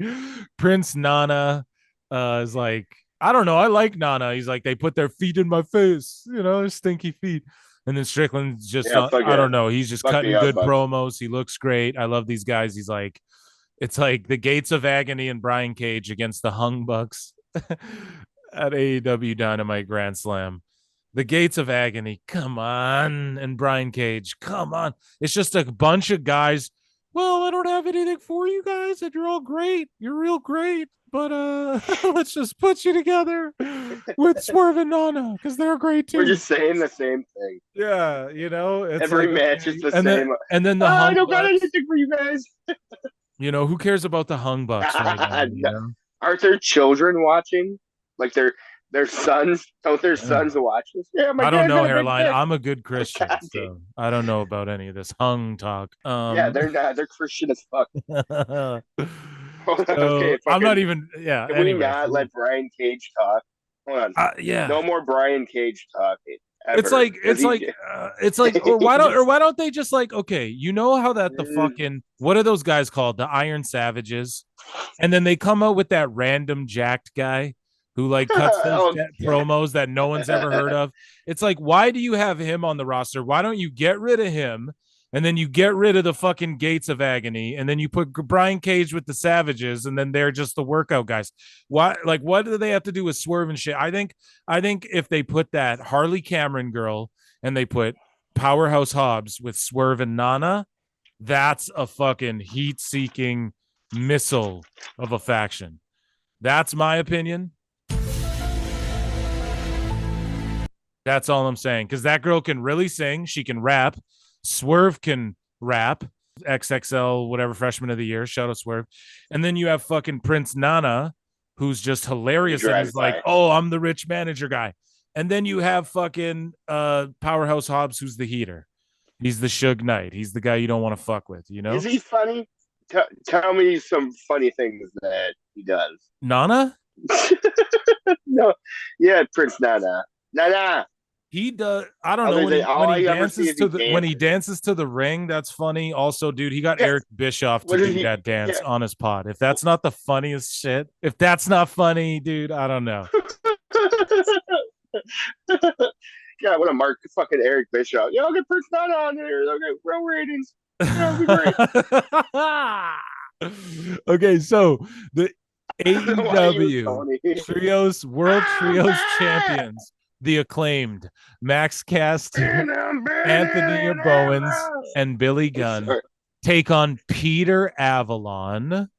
Prince Nana is like, I don't know. I like Nana. He's like, they put their feet in my face, their stinky feet. And then Strickland's just, I don't know. He's just cutting good promos. He looks great. I love these guys. He's like, it's like the Gates of Agony and Brian Cage against the Hung Bucks at AEW Dynamite Grand Slam. The Gates of Agony, come on. And Brian Cage, come on. It's just a bunch of guys. Well, I don't have anything for you guys, and you're all great. You're real great. But let's just put you together with Swerve and Nana, because they're great too. We're just saying the same thing. Yeah, it's every match is the same. And then the I don't got anything for you guys. Who cares about the Hung Bucks right now? Aren't there children watching? Like they're Their sons, don't their sons watch this? Yeah, my I don't dad's know, got a big Hairline. dick. I'm a good Christian, so I don't know about any of this hung talk. Yeah, they're not. They're Christian as fuck. So Okay, I'm not fucking. even. Yeah. Can we Anyways, not let Brian Cage talk? Hold on. yeah. No more Brian Cage talking It's ever. like or why don't they just like, okay, you know how that the fucking, what are those guys called, the Iron Savages, and then they come out with that random jacked guy who like cuts those promos that no one's ever heard of. It's like, why do you have him on the roster? Why don't you get rid of him and then you get rid of the fucking Gates of Agony and then you put Brian Cage with the Savages and then they're just the workout guys? Why, like, what do they have to do with Swerve and shit? I think if they put that Harley Cameron girl and they put Powerhouse Hobbs with Swerve and Nana, that's a fucking heat-seeking missile of a faction. That's my opinion. That's all I'm saying. Because that girl can really sing. She can rap. Swerve can rap. XXL, whatever, freshman of the year. Shout out Swerve. And then you have fucking Prince Nana, who's just hilarious and is like, oh, I'm the rich manager guy. And then you have fucking Powerhouse Hobbs, who's the heater. He's the Suge Knight. He's the guy you don't want to fuck with, you know? Is he funny? Tell me some funny things that he does. Nana? No. Yeah, Prince Nana. Nana. He does. I don't know when he dances to the ring. That's funny. Also, dude, he got Eric Bischoff to do that dance on his pod. If that's not the funniest shit, if that's not funny, dude, I don't know. Yeah, what a mark fucking Eric Bischoff. Yo, get Prince Nana on there. They'll get real ratings. That'll be great. Okay, so the AEW Trios World Trios Champions, the Acclaimed, Max Caster, Anthony Bowens, and Billy Gunn take on Peter Avalon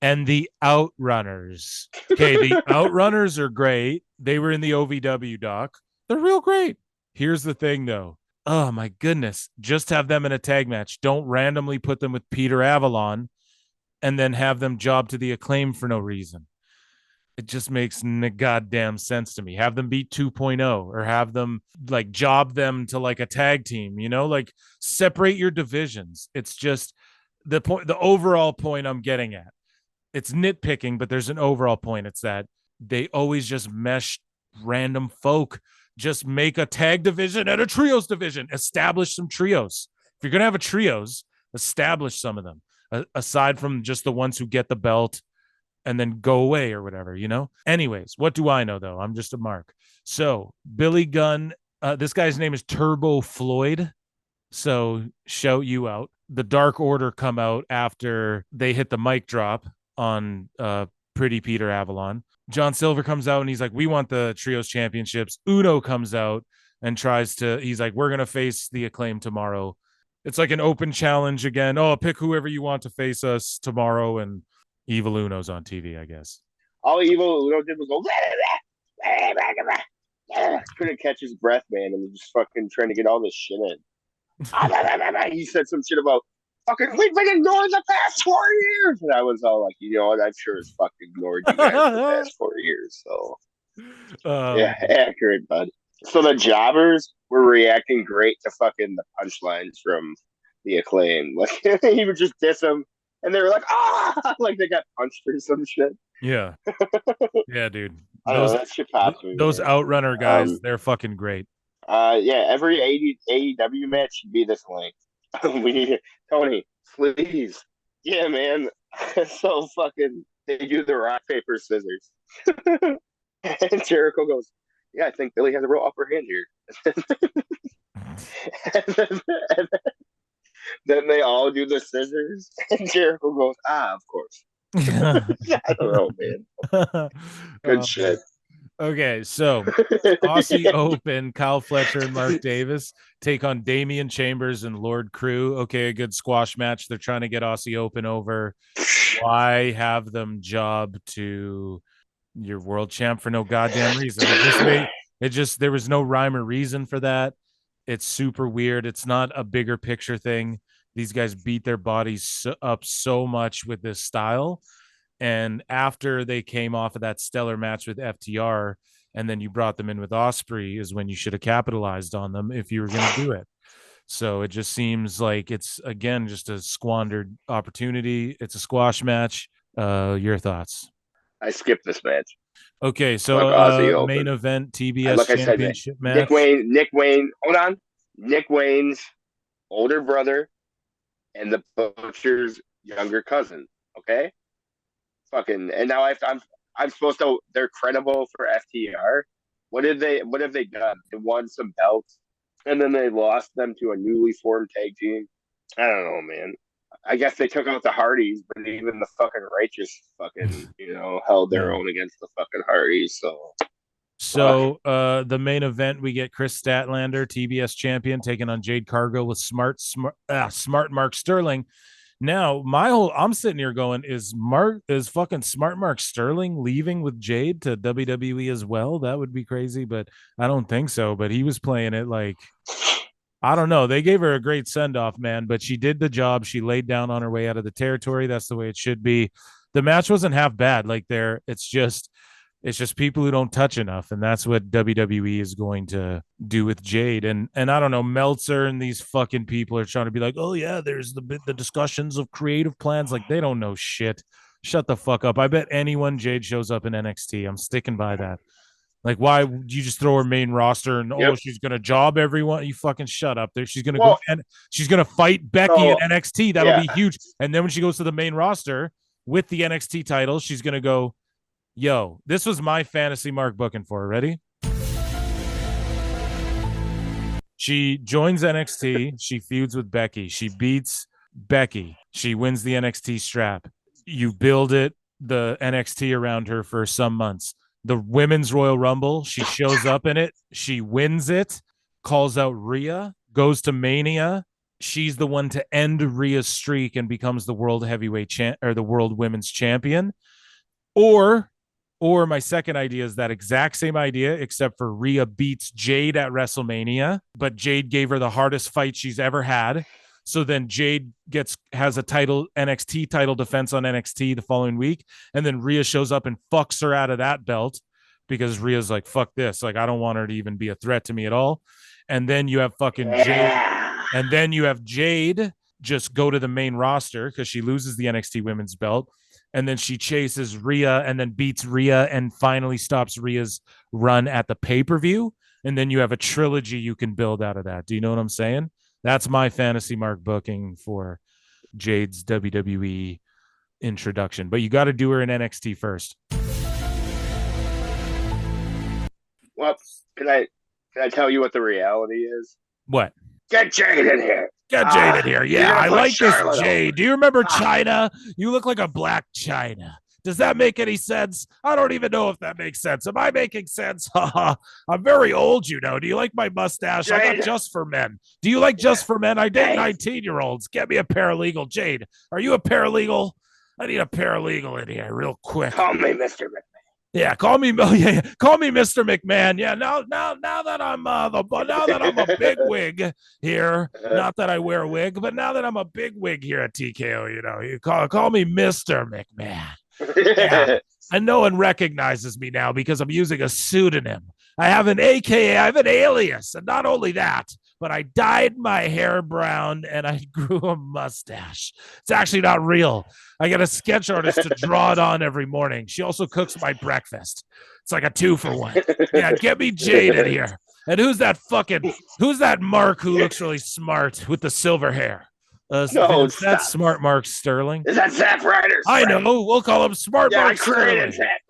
and the Outrunners. Okay, the Outrunners are great. They were in the OVW doc. They're real great. Here's the thing, though. Oh, my goodness. Just have them in a tag match. Don't randomly put them with Peter Avalon and then have them job to the Acclaim for no reason. It just makes goddamn sense to me. Have them beat 2.0 or have them like job them to like a tag team, you know, like separate your divisions. It's just the point, the overall point I'm getting at. It's nitpicking, but there's an overall point. It's that they always just mesh random folk. Just make a tag division and a trios division. Establish some trios. If you're going to have a trios, establish some of them, aside from just the ones who get the belt and then go away or whatever, you know? Anyways, what do I know, though? I'm just a mark. So Billy Gunn, this guy's name is Turbo Floyd. So shout you out. The Dark Order come out after they hit the mic drop on Pretty Peter Avalon. John Silver comes out and he's like, we want the trios championships. Uno comes out and he's like, we're going to face the Acclaim tomorrow. It's like an open challenge again. Oh, pick whoever you want to face us tomorrow. And Evil Uno's on TV, I guess. All Evil Uno did was go, couldn't catch his breath, man. And just fucking trying to get all this shit in. He said some shit about, fucking, we've been ignoring the past 4 years. And I was all like, you know what? I've sure as fuck ignored you guys the past 4 years. So, yeah, accurate, bud. So the jobbers were reacting great to fucking the punchlines from the Acclaim. Like, he would just diss them. And they were like, ah! Like they got punched or some shit. Yeah. Yeah, dude. That shit pops me. Those Outrunner guys, they're fucking great. Yeah, every AEW match should be this length. We need Tony, please. Yeah, man. So fucking they do the rock, paper, scissors. And Jericho goes, yeah, I think Billy has a real upper hand here. Then they all do the scissors, and Jericho goes, of course. I don't know, man. Good shit. Okay, so Aussie Open, Kyle Fletcher and Mark Davis take on Damian Chambers and Lord Crew. Okay, a good squash match. They're trying to get Aussie Open over. Why have them job to your world champ for no goddamn reason? There was no rhyme or reason for that. It's super weird. It's not a bigger picture thing. These guys beat their bodies up so much with this style. And after they came off of that stellar match with FTR, and then you brought them in with Ospreay is when you should have capitalized on them if you were going to do it. So it just seems like it's, again, just a squandered opportunity. It's a squash match. Your thoughts? I skipped this match. Okay, so main event TBS like championship match. Nick Wayne, hold on. Nick Wayne's older brother and the Butcher's younger cousin. Okay, and now I'm supposed to. They're credible for FTR. What have they done? They won some belts, and then they lost them to a newly formed tag team. I don't know, man. I guess they took out the Hardys, but even the fucking Righteous held their own against the fucking Hardys. So the main event, we get Kris Statlander, TBS champion, taking on Jade Cargill with smart Mark Sterling. Now, I'm sitting here going, is fucking smart Mark Sterling leaving with Jade to WWE as well? That would be crazy, but I don't think so. But he was playing it like, I don't know. They gave her a great send-off, man, but she did the job. She laid down on her way out of the territory. That's the way it should be. The match wasn't half bad. It's just people who don't touch enough, and that's what WWE is going to do with Jade. And I don't know, Meltzer and these fucking people are trying to be like, oh yeah, there's the discussions of creative plans. Like, they don't know shit. Shut the fuck up. I bet anyone Jade shows up in NXT, I'm sticking by that. Like, why would you just throw her main roster and she's gonna job everyone? You fucking shut up. There, she's gonna go and she's gonna fight Becky in NXT. That'll be huge. And then when she goes to the main roster with the NXT title, she's gonna go, yo, this was my fantasy Mark booking for her. Ready? She joins NXT. She feuds with Becky. She beats Becky. She wins the NXT strap. You build the NXT around her for some months. The Women's Royal Rumble, she shows up in it. She wins it, calls out Rhea, goes to Mania. She's the one to end Rhea's streak and becomes the world heavyweight or the world women's champion. Or my second idea is that exact same idea, except for Rhea beats Jade at WrestleMania, but Jade gave her the hardest fight she's ever had. So then Jade has a NXT title defense on NXT the following week, and then Rhea shows up and fucks her out of that belt because Rhea's like, fuck this. Like, I don't want her to even be a threat to me at all. And then you have fucking Jade, and then you have Jade just go to the main roster because she loses the NXT women's belt. And then she chases Rhea and then beats Rhea and finally stops Rhea's run at the pay-per-view. And then you have a trilogy you can build out of that. Do you know what I'm saying? That's my fantasy Mark booking for Jade's WWE introduction. But you got to do her in NXT first. Well, can I tell you what the reality is? What? Get Jade in here. Get Jade in here. Yeah, I like this Jade. Do you remember China? You look like a black China. Does that make any sense? I don't even know if that makes sense. Am I making sense? I'm very old, you know. Do you like my mustache? Jade. I got Just for Men. Do you like Just for Men? I date 19-year-olds. Get me a paralegal. Jade, are you a paralegal? I need a paralegal in here real quick. Call me Mr. McMahon. Yeah, call me Mr. McMahon. Yeah, now that I'm a big wig here, not that I wear a wig, but now that I'm a big wig here at TKO, you know, you call me Mr. McMahon. Yeah. And no one recognizes me now because I'm using a pseudonym. I have an AKA, I have an alias, and not only that, but I dyed my hair brown and I grew a mustache. It's actually not real. I get a sketch artist to draw it on every morning. She also cooks my breakfast. It's like a 2-for-1. Yeah, get me Jade in here. And who's that Mark who looks really smart with the silver hair? That's Smart Mark Sterling. Is that Zack Ryder? I know. We'll call him Smart Mark Sterling. Zack Ryder.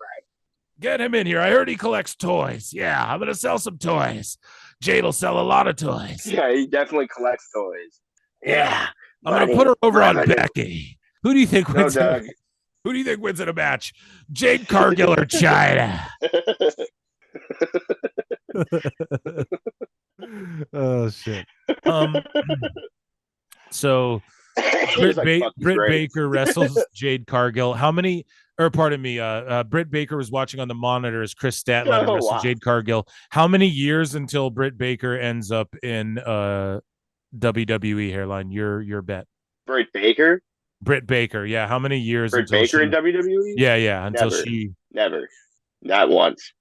Get him in here. I heard he collects toys. Yeah, I'm going to sell some toys. Jade will sell a lot of toys. Yeah, he definitely collects toys. Yeah. I'm going to put her over on Becky. Who do you think wins? Who do you think wins in a match? Jade Cargill or China? Oh shit. So Britt Baker wrestles Jade Cargill. How many? Or pardon me. Britt Baker was watching on the monitor as Kris Statlander wrestled Jade Cargill. How many years until Britt Baker ends up in WWE hairline? Your bet. Britt Baker. Britt Baker, yeah. How many years? Britt Baker in WWE? Yeah. Until she never, not once.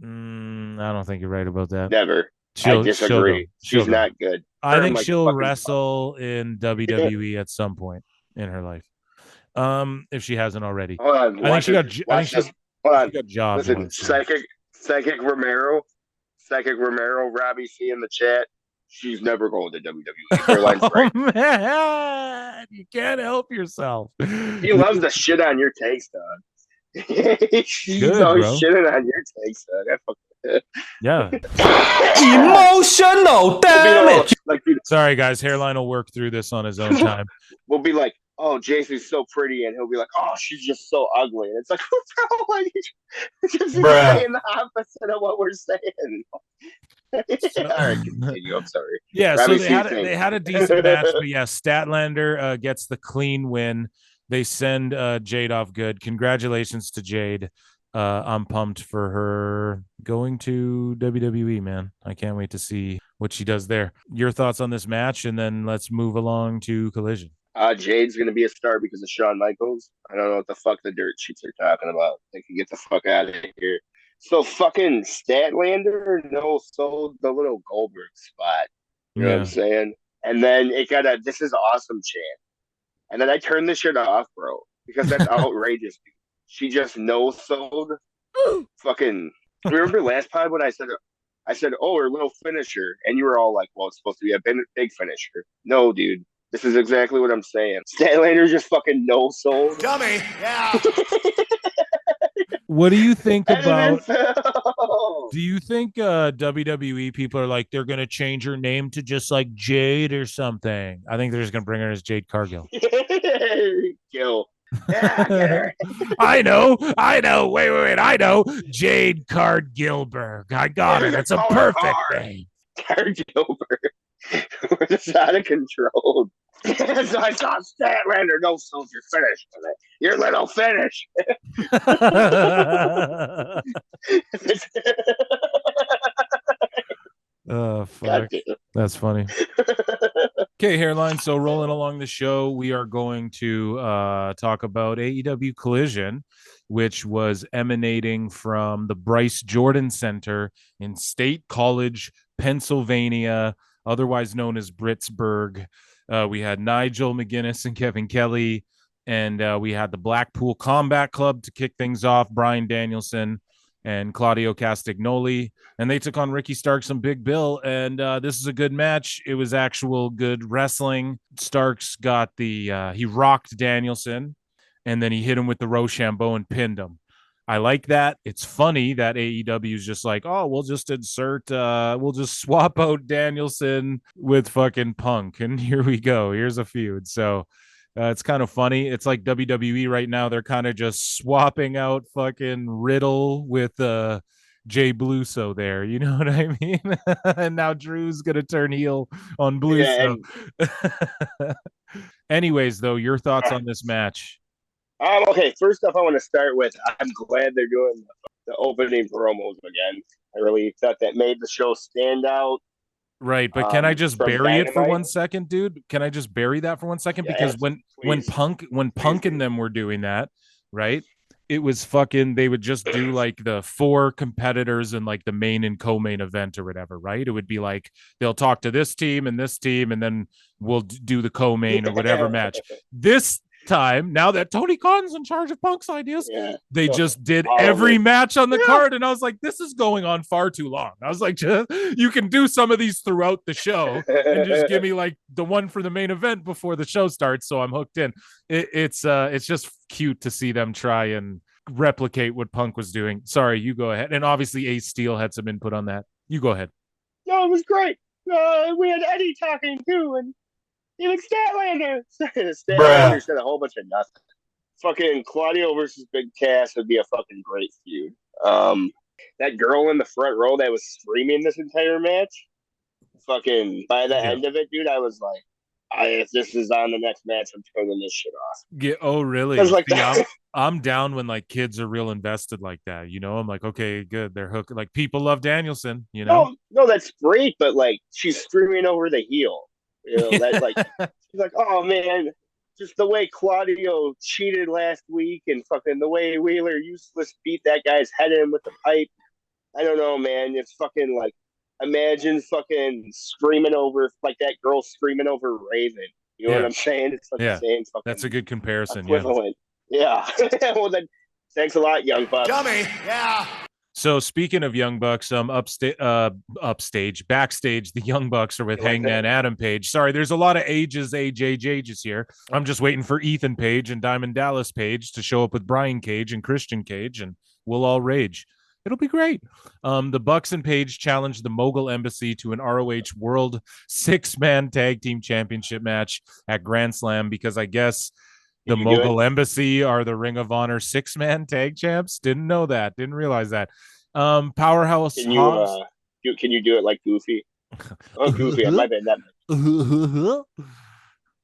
I don't think you're right about that. Never. I She'll disagree. go. She'll She's go. not good. I Her and think like the she'll fucking wrestle in WWE at some point in her life. If she hasn't already. hold on, I think watch she this. got. I think Watch this. Hold she on. got jobbed Listen, once. So. Psychic Romero, Robbie C in the chat. She's never going to WWE. Caroline's right. Oh man, you can't help yourself. He loves the shit on your takes, dog. He's Good, always bro. shitting on your takes, dog. Yeah. Emotional damage. Sorry, guys. Hairline will work through this on his own time. We'll be like, oh, Jason's so pretty, and he'll be like, oh, she's just so ugly. And it's like, bro, just saying the opposite of what we're saying. All right, continue. I'm sorry. Yeah, Robbie so C, they had a decent match, but yeah, Statlander gets the clean win. They send Jade off good. Congratulations to Jade. I'm pumped for her going to WWE, man. I can't wait to see what she does there. Your thoughts on this match, and then let's move along to Collision. Jade's gonna be a star because of Shawn Michaels. I don't know what the fuck the dirt sheets are talking about. They can get the fuck out of here. So fucking Statlander sold the little Goldberg spot. You know what I'm saying? And then it got a this is awesome chant. And then I turned this shit off, bro, because that's outrageous. She just sold fucking. Remember last pod when I said, oh, her little finisher, and you were all like, well, it's supposed to be a big finisher. No, dude. This is exactly what I'm saying. Statlander just fucking sold. Dummy, yeah. What do you think about? Do you think WWE people are like they're gonna change her name to just like Jade or something? I think they're just gonna bring her as Jade Cargill. Kill. Yeah, I know. Wait. I know. Jade Cargillberg. I got it. It's a perfect name. Cargillberg. We're just out of control. So I saw Statlander sold your finish today. Your little finish. Oh, fuck. That's funny. Okay, Hairline. So rolling along the show, we are going to talk about AEW Collision, which was emanating from the Bryce Jordan Center in State College, Pennsylvania, otherwise known as Britsburg. We had Nigel McGuinness and Kevin Kelly, and we had the Blackpool Combat Club to kick things off, Bryan Danielson and Claudio Castagnoli, and they took on Ricky Starks and Big Bill, and this is a good match. It was actual good wrestling. Starks got he rocked Danielson, and then he hit him with the Rochambeau and pinned him. I like that. It's funny that AEW is just like, oh, we'll just we'll just swap out Danielson with fucking Punk, and here we go. Here's a feud. So it's kind of funny. It's like WWE right now. They're kind of just swapping out fucking Riddle with Jay Bluso there. You know what I mean? And now Drew's going to turn heel on Bluso. Yeah, anyways, though, your thoughts on this match? Okay, first off, I want to start with I'm glad they're doing the opening promos again. I really thought that made the show stand out. Right, but can I just bury it for 1 second, dude? Can I just bury that for 1 second? Because when Punk and them were doing that, right? It was fucking. They would just do like the 4 competitors and like the main and co-main event or whatever, right? It would be like they'll talk to this team, and then we'll do the co-main or whatever match. This time, now that Tony Khan's in charge of Punk's ideas, they just did every match on the card, and I was like, this is going on far too long. I was like, you can do some of these throughout the show and just give me like the one for the main event before the show starts, so I'm hooked in. It's just cute to see them try and replicate what Punk was doing. Sorry, you go ahead. And obviously Ace Steel had some input on that. You go ahead. No, it was great. We had Eddie talking too, and even Statlander. Statlander said a whole bunch of nothing. Fucking Claudio versus Big Cass would be a fucking great feud. That girl in the front row that was screaming this entire match, fucking by the end of it, dude, I was like, if this is on the next match, I'm turning this shit off. Oh, really? Like I'm down when like kids are real invested like that. You know, I'm like, okay, good. They're hooked. Like people love Danielson. You know, no, that's great. But like, she's screaming over the heel. You know, that like she's like, oh man, just the way Claudio cheated last week, and fucking the way Wheeler Useless beat that guy's head in with the pipe. I don't know, man. It's fucking like, imagine fucking screaming over, like that girl screaming over Raven. You know what Yeah. I'm saying? It's like the Yeah. same That's a fucking good comparison. Yeah. equivalent. Yeah. Well, then, thanks a lot, Young Bucks. Dummy. Yeah. So speaking of Young Bucks, backstage, the Young Bucks are with Hangman Adam Page. Sorry, there's a lot of ages here. I'm just waiting for Ethan Page and Diamond Dallas Page to show up with Brian Cage and Christian Cage, and we'll all rage. It'll be great. The Bucks and Page challenged the Mogul Embassy to an ROH World 6-man Tag Team Championship match at Grand Slam because I guess the Mogul Embassy are the Ring of Honor 6-man tag champs. Didn't know that. Didn't realize that. Powerhouse can you Hobbs. Can you do it like Goofy? Oh, Goofy, I might be that.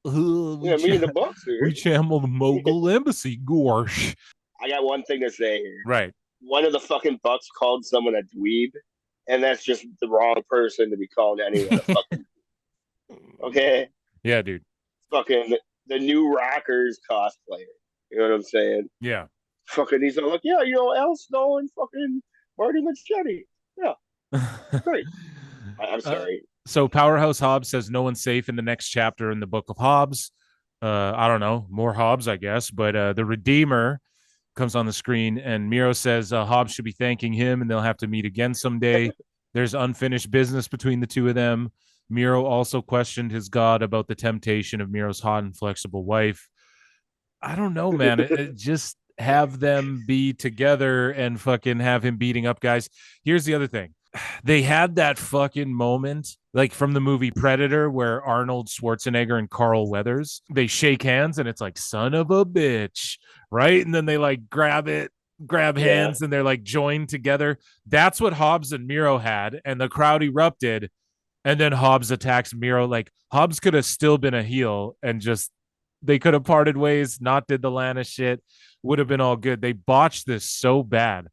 Yeah, me and the Bucks here. We channel the Mogul Embassy. Gorsh. I got one thing to say here. Right. One of the fucking Bucks called someone a dweeb, and that's just the wrong person to be called anyone. Okay. Yeah, dude. Fucking the new Rockers cosplayer. You know what I'm saying? Yeah. Fucking he's all like, yeah, you know, Al Snow and fucking Marty Machete. Yeah. Great. I'm sorry. So Powerhouse Hobbs says no one's safe in the next chapter in the Book of Hobbs. I don't know, more Hobbs, I guess. But the Redeemer comes on the screen, and Miro says Hobbs should be thanking him, and they'll have to meet again someday. There's unfinished business between the two of them. Miro also questioned his God about the temptation of Miro's hot and flexible wife. I don't know, man. It just have them be together and fucking have him beating up guys. Here's the other thing. They had that fucking moment, like from the movie Predator, where Arnold Schwarzenegger and Carl Weathers, they shake hands and it's like, son of a bitch, right? And then they like grab hands and they're like joined together. That's what Hobbs and Miro had, and the crowd erupted. And then Hobbs attacks Miro. Like, Hobbs could have still been a heel and just, they could have parted ways, not did the Lana shit, would have been all good. They botched this so bad.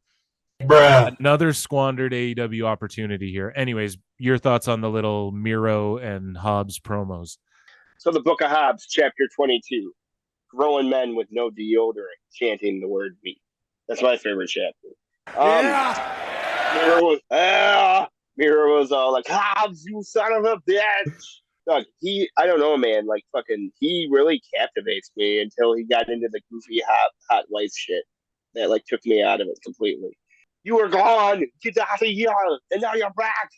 Bruh. Another squandered AEW opportunity here. Anyways, your thoughts on the little Miro and Hobbs promos? So the Book of Hobbs, chapter 22. Grown men with no deodorant chanting the word meat. That's my favorite chapter. Miro was all like, Hobbs, you son of a bitch. Look, I don't know, man. Like, fucking, he really captivates me until he got into the goofy hot wife shit that, like, took me out of it completely. You were gone. Get out of here. And now you're back.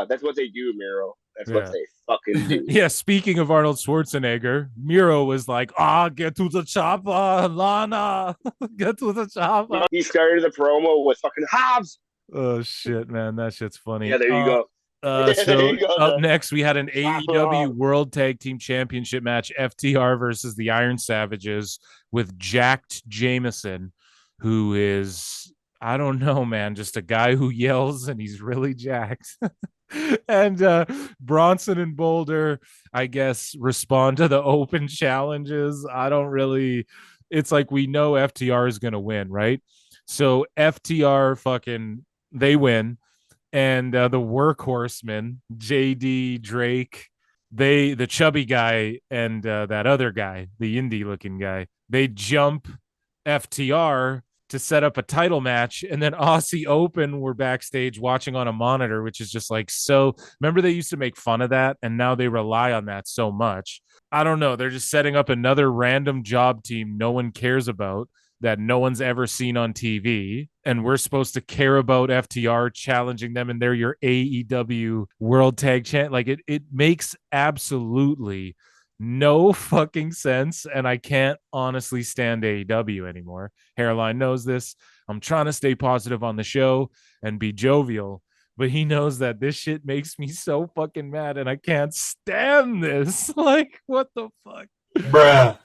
That's what they do, Miro. That's what they fucking do. Yeah, speaking of Arnold Schwarzenegger, Miro was like, get to the chopper, Lana. Get to the chopper. He started the promo with fucking Hobbs. Oh, shit, man. That shit's funny. Yeah, there you go. So up next, we had an AEW World Tag Team Championship match, FTR versus the Iron Savages, with Jacked Jameson, who is, I don't know, man, just a guy who yells and he's really jacked. And Bronson and Boulder, I guess, respond to the open challenges. It's like we know FTR is going to win, right? So FTR they win. And the workhorsemen, JD, Drake, the chubby guy, and that other guy, the indie looking guy, they jump FTR to set up a title match. And then Aussie Open were backstage watching on a monitor, which is just like, so remember they used to make fun of that, and now they rely on that so much. I don't know. They're just setting up another random job team no one cares about, that no one's ever seen on TV, and we're supposed to care about FTR challenging them, and they're your AEW World Tag Champ. Like, it makes absolutely no fucking sense, and I can't honestly stand AEW anymore. Hairline knows this. I'm trying to stay positive on the show and be jovial, but he knows that this shit makes me so fucking mad, and I can't stand this. Like, what the fuck? Bruh.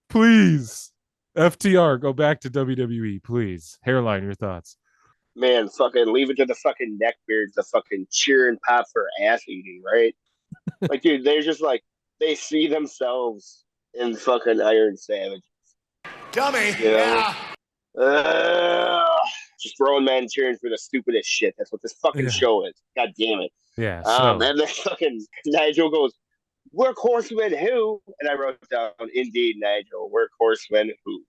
Please. FTR, go back to WWE, please. Hairline, your thoughts. Man, fucking leave it to the fucking neckbeards to fucking cheer and pop for ass eating, right? Like, dude, they're just like, they see themselves in fucking Iron Savages. Dummy, you know? Just grown men cheering for the stupidest shit. That's what this fucking show is. God damn it. Yeah. And then fucking Nigel goes, workhorsemen who? And I wrote down, indeed, Nigel, workhorsemen who?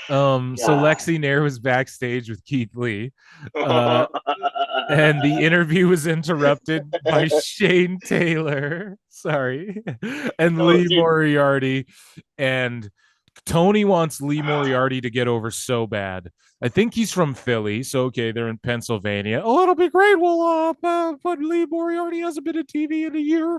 So Lexi Nair was backstage with Keith Lee. And the interview was interrupted by Shane Taylor. Sorry. And Lee Moriarty. And Tony wants Lee Moriarty to get over so bad. I think he's from Philly. So, okay, they're in Pennsylvania. Oh, it'll be great. We'll put Lee Moriarty hasn't been at TV in a year.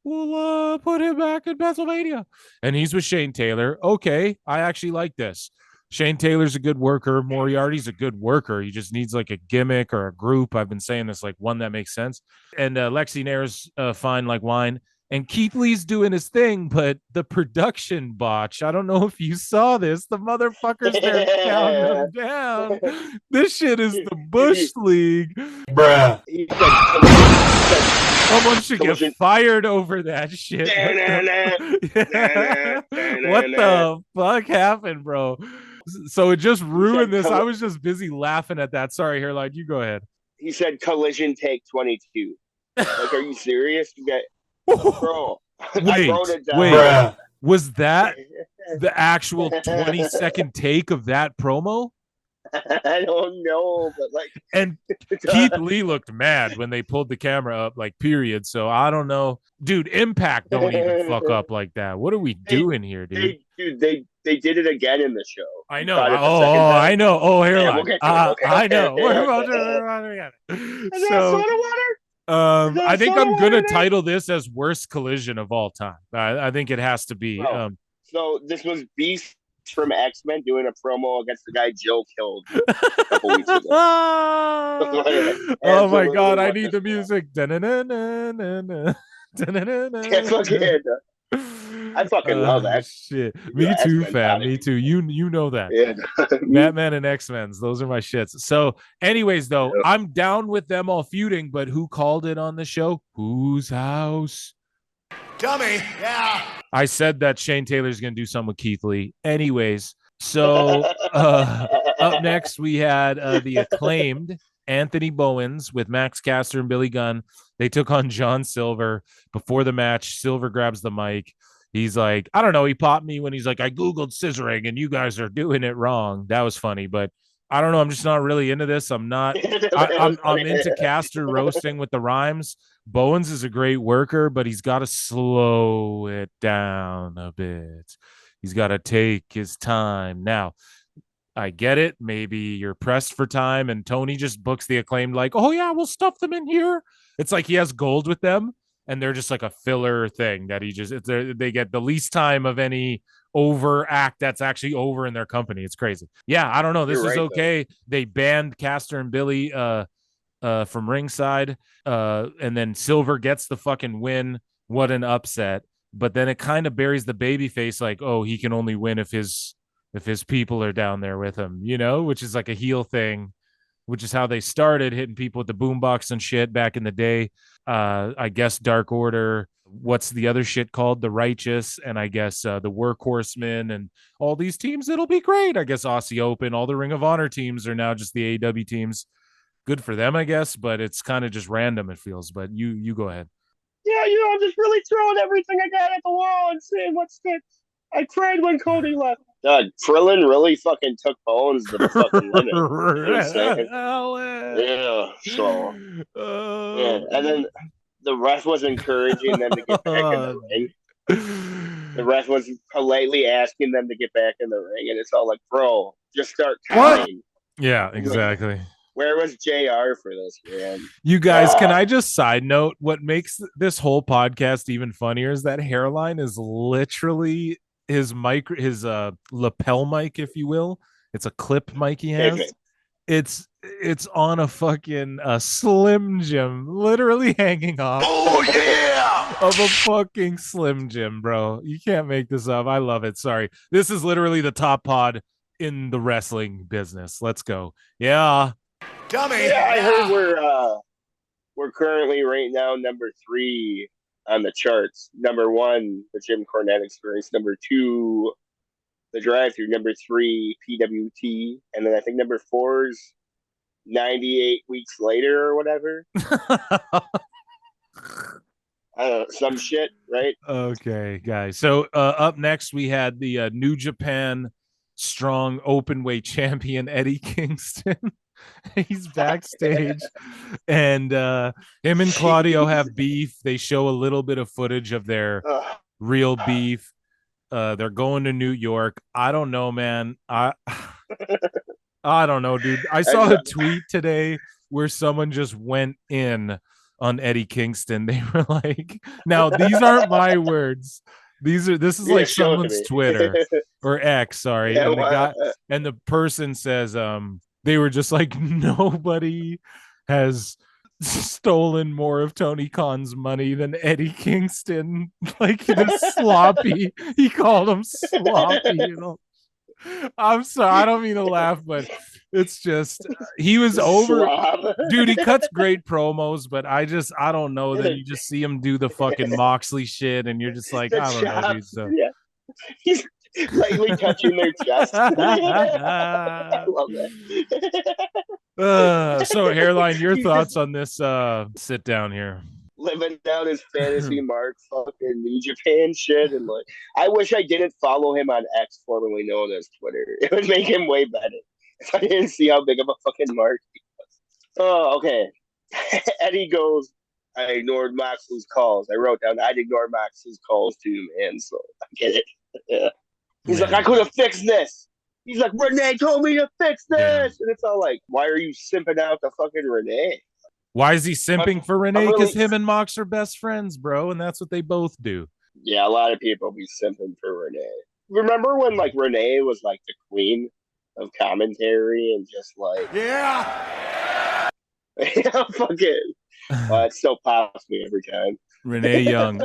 We'll put him back in Pennsylvania. And he's with Shane Taylor. Okay, I actually like this. Shane Taylor's a good worker. Moriarty's a good worker. He just needs like a gimmick or a group. I've been saying this, like one that makes sense. And Lexi Nair's fine like wine. And Keith Lee's doing his thing, but the production botch. I don't know if you saw this. The motherfuckers, they're counting them down. This shit is the Bush League. Bruh. Someone should get fired over that shit. What the fuck happened, bro? So it just ruined this. I was just busy laughing at that. Sorry, Hairline, you go ahead. He said collision take 22. Like, are you serious? You got bro. Wait. Bruh. Was that the actual 20-second take of that promo? I don't know, but like, and Keith Lee looked mad when they pulled the camera up, like, period. So I don't know, dude. Impact don't even fuck up like that. What are we doing here, dude? They did it again in the show. I know. I know. Oh, Hairline. Okay. I know. We're about to. So, I think I'm gonna title this as worst collision of all time. I think it has to be. So this was Beast from X-Men doing a promo against the guy Joe killed a couple weeks ago. Oh my god, I need the music. I fucking love that shit. Me too, fam. Me too. You know that. Yeah. Batman and X-Men's, those are my shits. So anyways, though, I'm down with them all feuding, but who called it on the show? Whose house? Dummy. Yeah. I said that Shane Taylor's going to do something with Keith Lee. Anyways, so up next we had the Acclaimed Anthony Bowens with Max Caster and Billy Gunn. They took on John Silver. Before the match, Silver grabs the mic. He's like, I don't know. He popped me when he's like, I Googled scissoring and you guys are doing it wrong. That was funny, but I don't know. I'm just not really into this. I'm not. I'm into Caster roasting with the rhymes. Bowens is a great worker, but he's got to slow it down a bit. He's got to take his time. Now, I get it. Maybe you're pressed for time, and Tony just books the Acclaimed like, oh, yeah, we'll stuff them in here. It's like he has gold with them, and they're just like a filler thing that they get the least time of any over act that's actually over in their company. It's crazy. Yeah, I don't know. This is okay. Though. They banned Caster and Billy from ringside, and then Silver gets the fucking win. What an upset. But then it kind of buries the babyface like, oh, he can only win if his people are down there with him, which is like a heel thing, which is how they started hitting people with the boombox and shit back in the day. I guess Dark Order, what's the other shit called? The Righteous, and I guess the Workhorsemen and all these teams. It'll be great. I guess Aussie Open, all the Ring of Honor teams are now just the AEW teams. Good for them, I guess, but it's kind of just random, it feels. But you go ahead. Yeah, I'm just really throwing everything I got at the wall and saying what sticks. I cried when Cody left. Krillin really fucking took Bones to the fucking limit. Yeah, so yeah. And then the ref was encouraging them to get back in the ring. The ref was politely asking them to get back in the ring, and it's all like, bro, just start counting. Yeah, exactly. Like, where was JR for this, man? You guys, can I just side note what makes this whole podcast even funnier is that Hairline is literally his lapel mic, if you will. It's a clip mic he has. Okay. It's on a fucking Slim Jim, literally hanging off. Oh yeah, of a fucking Slim Jim, bro. You can't make this up. I love it. Sorry, this is literally the top pod in the wrestling business. Let's go. Yeah, dummy. Yeah, I heard we're currently right now number 3 on the charts. Number 1, the Jim Cornette Experience. Number 2, the Drive-Thru. Number 3, PWT. And then I think number 4 is 98 Weeks Later or whatever. I don't know, some shit, right? Okay, guys. So up next we had the New Japan strong open weight champion Eddie Kingston. He's backstage, and him and Claudio have beef. They show a little bit of footage of their real beef. They're going to New York. I don't know, man. I don't know, dude. I saw a tweet today where someone just went in on Eddie Kingston. They were like, now these aren't my words. This is like someone's Twitter or X, sorry. Yeah, and the person says, they were just like, nobody has stolen more of Tony Khan's money than Eddie Kingston. Like, the sloppy. He called him sloppy, you know. I'm sorry, I don't mean to laugh, but it's just he was over. Dude, he cuts great promos, but I don't know. Then you just see him do the fucking Moxley shit, and you're just like, I don't know, dude. So yeah. He's lightly touching their chest. I love that. So Hairline, your thoughts on this sit down here? Living down his fantasy mark fucking New Japan shit, and like, I wish I didn't follow him on X, formerly known as Twitter. It would make him way better if I didn't see how big of a fucking mark he was. Oh, okay. Eddie goes, I ignored Moxley's calls. I wrote down, I'd ignore Moxley's calls too, man. So I get it. Yeah. He's like, I could have fixed this. He's like, Renee told me to fix this. Yeah. And it's all like, why are you simping out the fucking Renee? Why is he simping for Renee? Because him and Mox are best friends, bro, and that's what they both do. Yeah, a lot of people be simping for Renee. Remember when like Renee was like the queen of commentary and just like Yeah. Fuck it. It still pops me every time. Renee Young.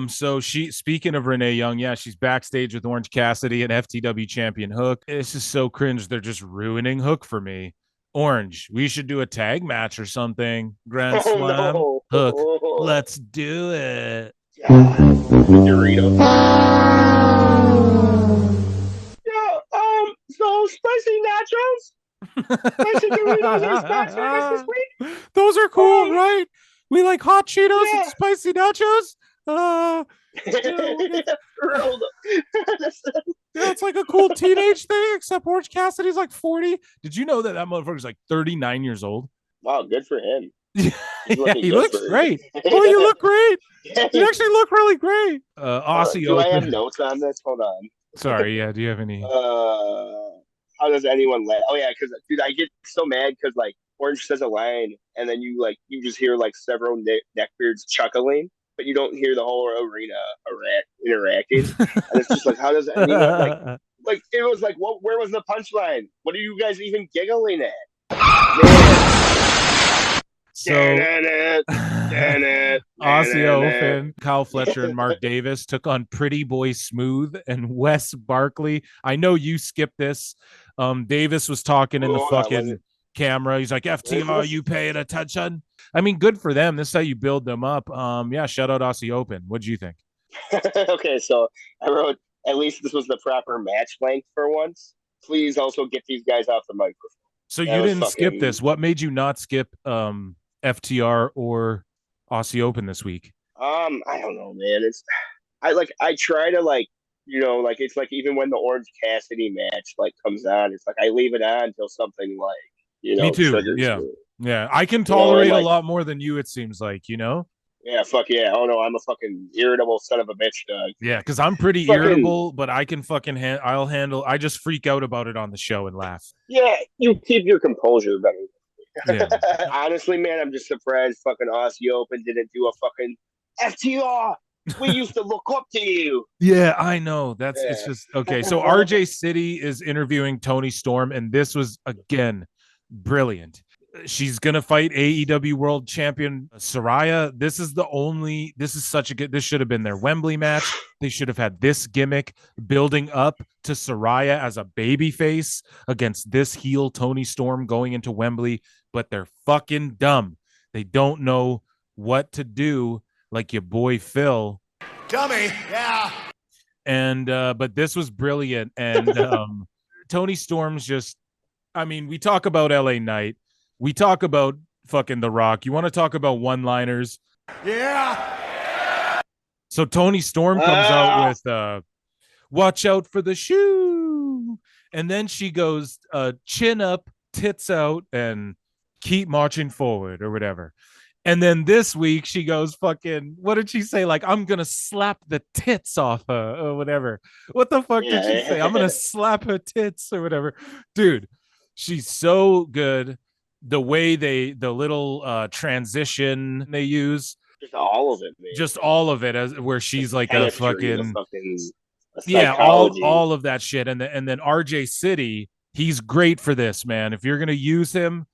So speaking of Renee Young, yeah, she's backstage with Orange Cassidy and FTW champion Hook. It's just so cringe. They're just ruining Hook for me. Orange, we should do a tag match or something. Grand Slam. No. Hook, let's do it. Dorito. Yeah, so spicy nachos? Spicy Doritos are back this week? Those are cool, right? We like hot Cheetos and spicy nachos. Yeah, it's like a cool teenage thing, except Orange Cassidy's like 40. Did you know that motherfucker's like 39 years old? Wow, good for him. Yeah, he looks great. Oh, you look great. You actually look really great. Aussie do I have notes on this? Hold on. Sorry, yeah. Do you have any? How does anyone laugh? Oh yeah, because dude, I get so mad because like Orange says a line, and then you just hear like several neckbeards chuckling, but you don't hear the whole arena interacting. And it's just like, how does anyone like it was like, where was the punchline? What are you guys even giggling at? So Aussie Open, Kyle Fletcher and Mark Davis took on Pretty Boy Smooth and Wes Barkley. I know you skipped this. Davis was talking in the fucking camera. He's like, FTR, you paying attention? I mean, good for them. This is how you build them up. Yeah, shout out Aussie Open. What'd you think? Okay, so I wrote, at least this was the proper match length for once. Please also get these guys off the microphone. So you didn't skip this. What made you not skip FTR or Aussie Open this week? I don't know, man. I try to it's like even when the Orange Cassidy match like comes on, it's like I leave it on until something like me too. Yeah. Me. Yeah. I can tolerate a lot more than you, it seems like, Yeah, fuck yeah. Oh no, I'm a fucking irritable son of a bitch, dog. Yeah, because I'm pretty irritable, but I can fucking I'll handle. I just freak out about it on the show and laugh. Yeah, you keep your composure better. Yeah. Honestly, man, I'm just surprised fucking Aussie Open didn't do a fucking FTR. We used to look up to you. Yeah, I know. It's just okay. So RJ City is interviewing Tony Storm, and this was again brilliant. She's gonna fight AEW World Champion Saraya. This should have been their Wembley match. They should have had this gimmick building up to Saraya as a babyface against this heel Tony Storm going into Wembley, but they're fucking dumb. They don't know what to do, like your boy Phil. Dummy, yeah. And but this was brilliant. And Tony Storm's just, I mean, we talk about LA Knight. We talk about fucking The Rock. You want to talk about one-liners? Yeah. So Tony Storm comes out with watch out for the shoe. And then she goes, chin up, tits out, and keep marching forward or whatever. And then this week she goes fucking, what did she say? Like, I'm going to slap the tits off her or whatever. What the fuck did she say? I'm going to slap her tits or whatever. Dude, she's so good. The way the little transition they use. Just all of it, man. Just all of it, as where she's like a fucking yeah, all of that shit. And then RJ City, he's great for this, man. If you're going to use him,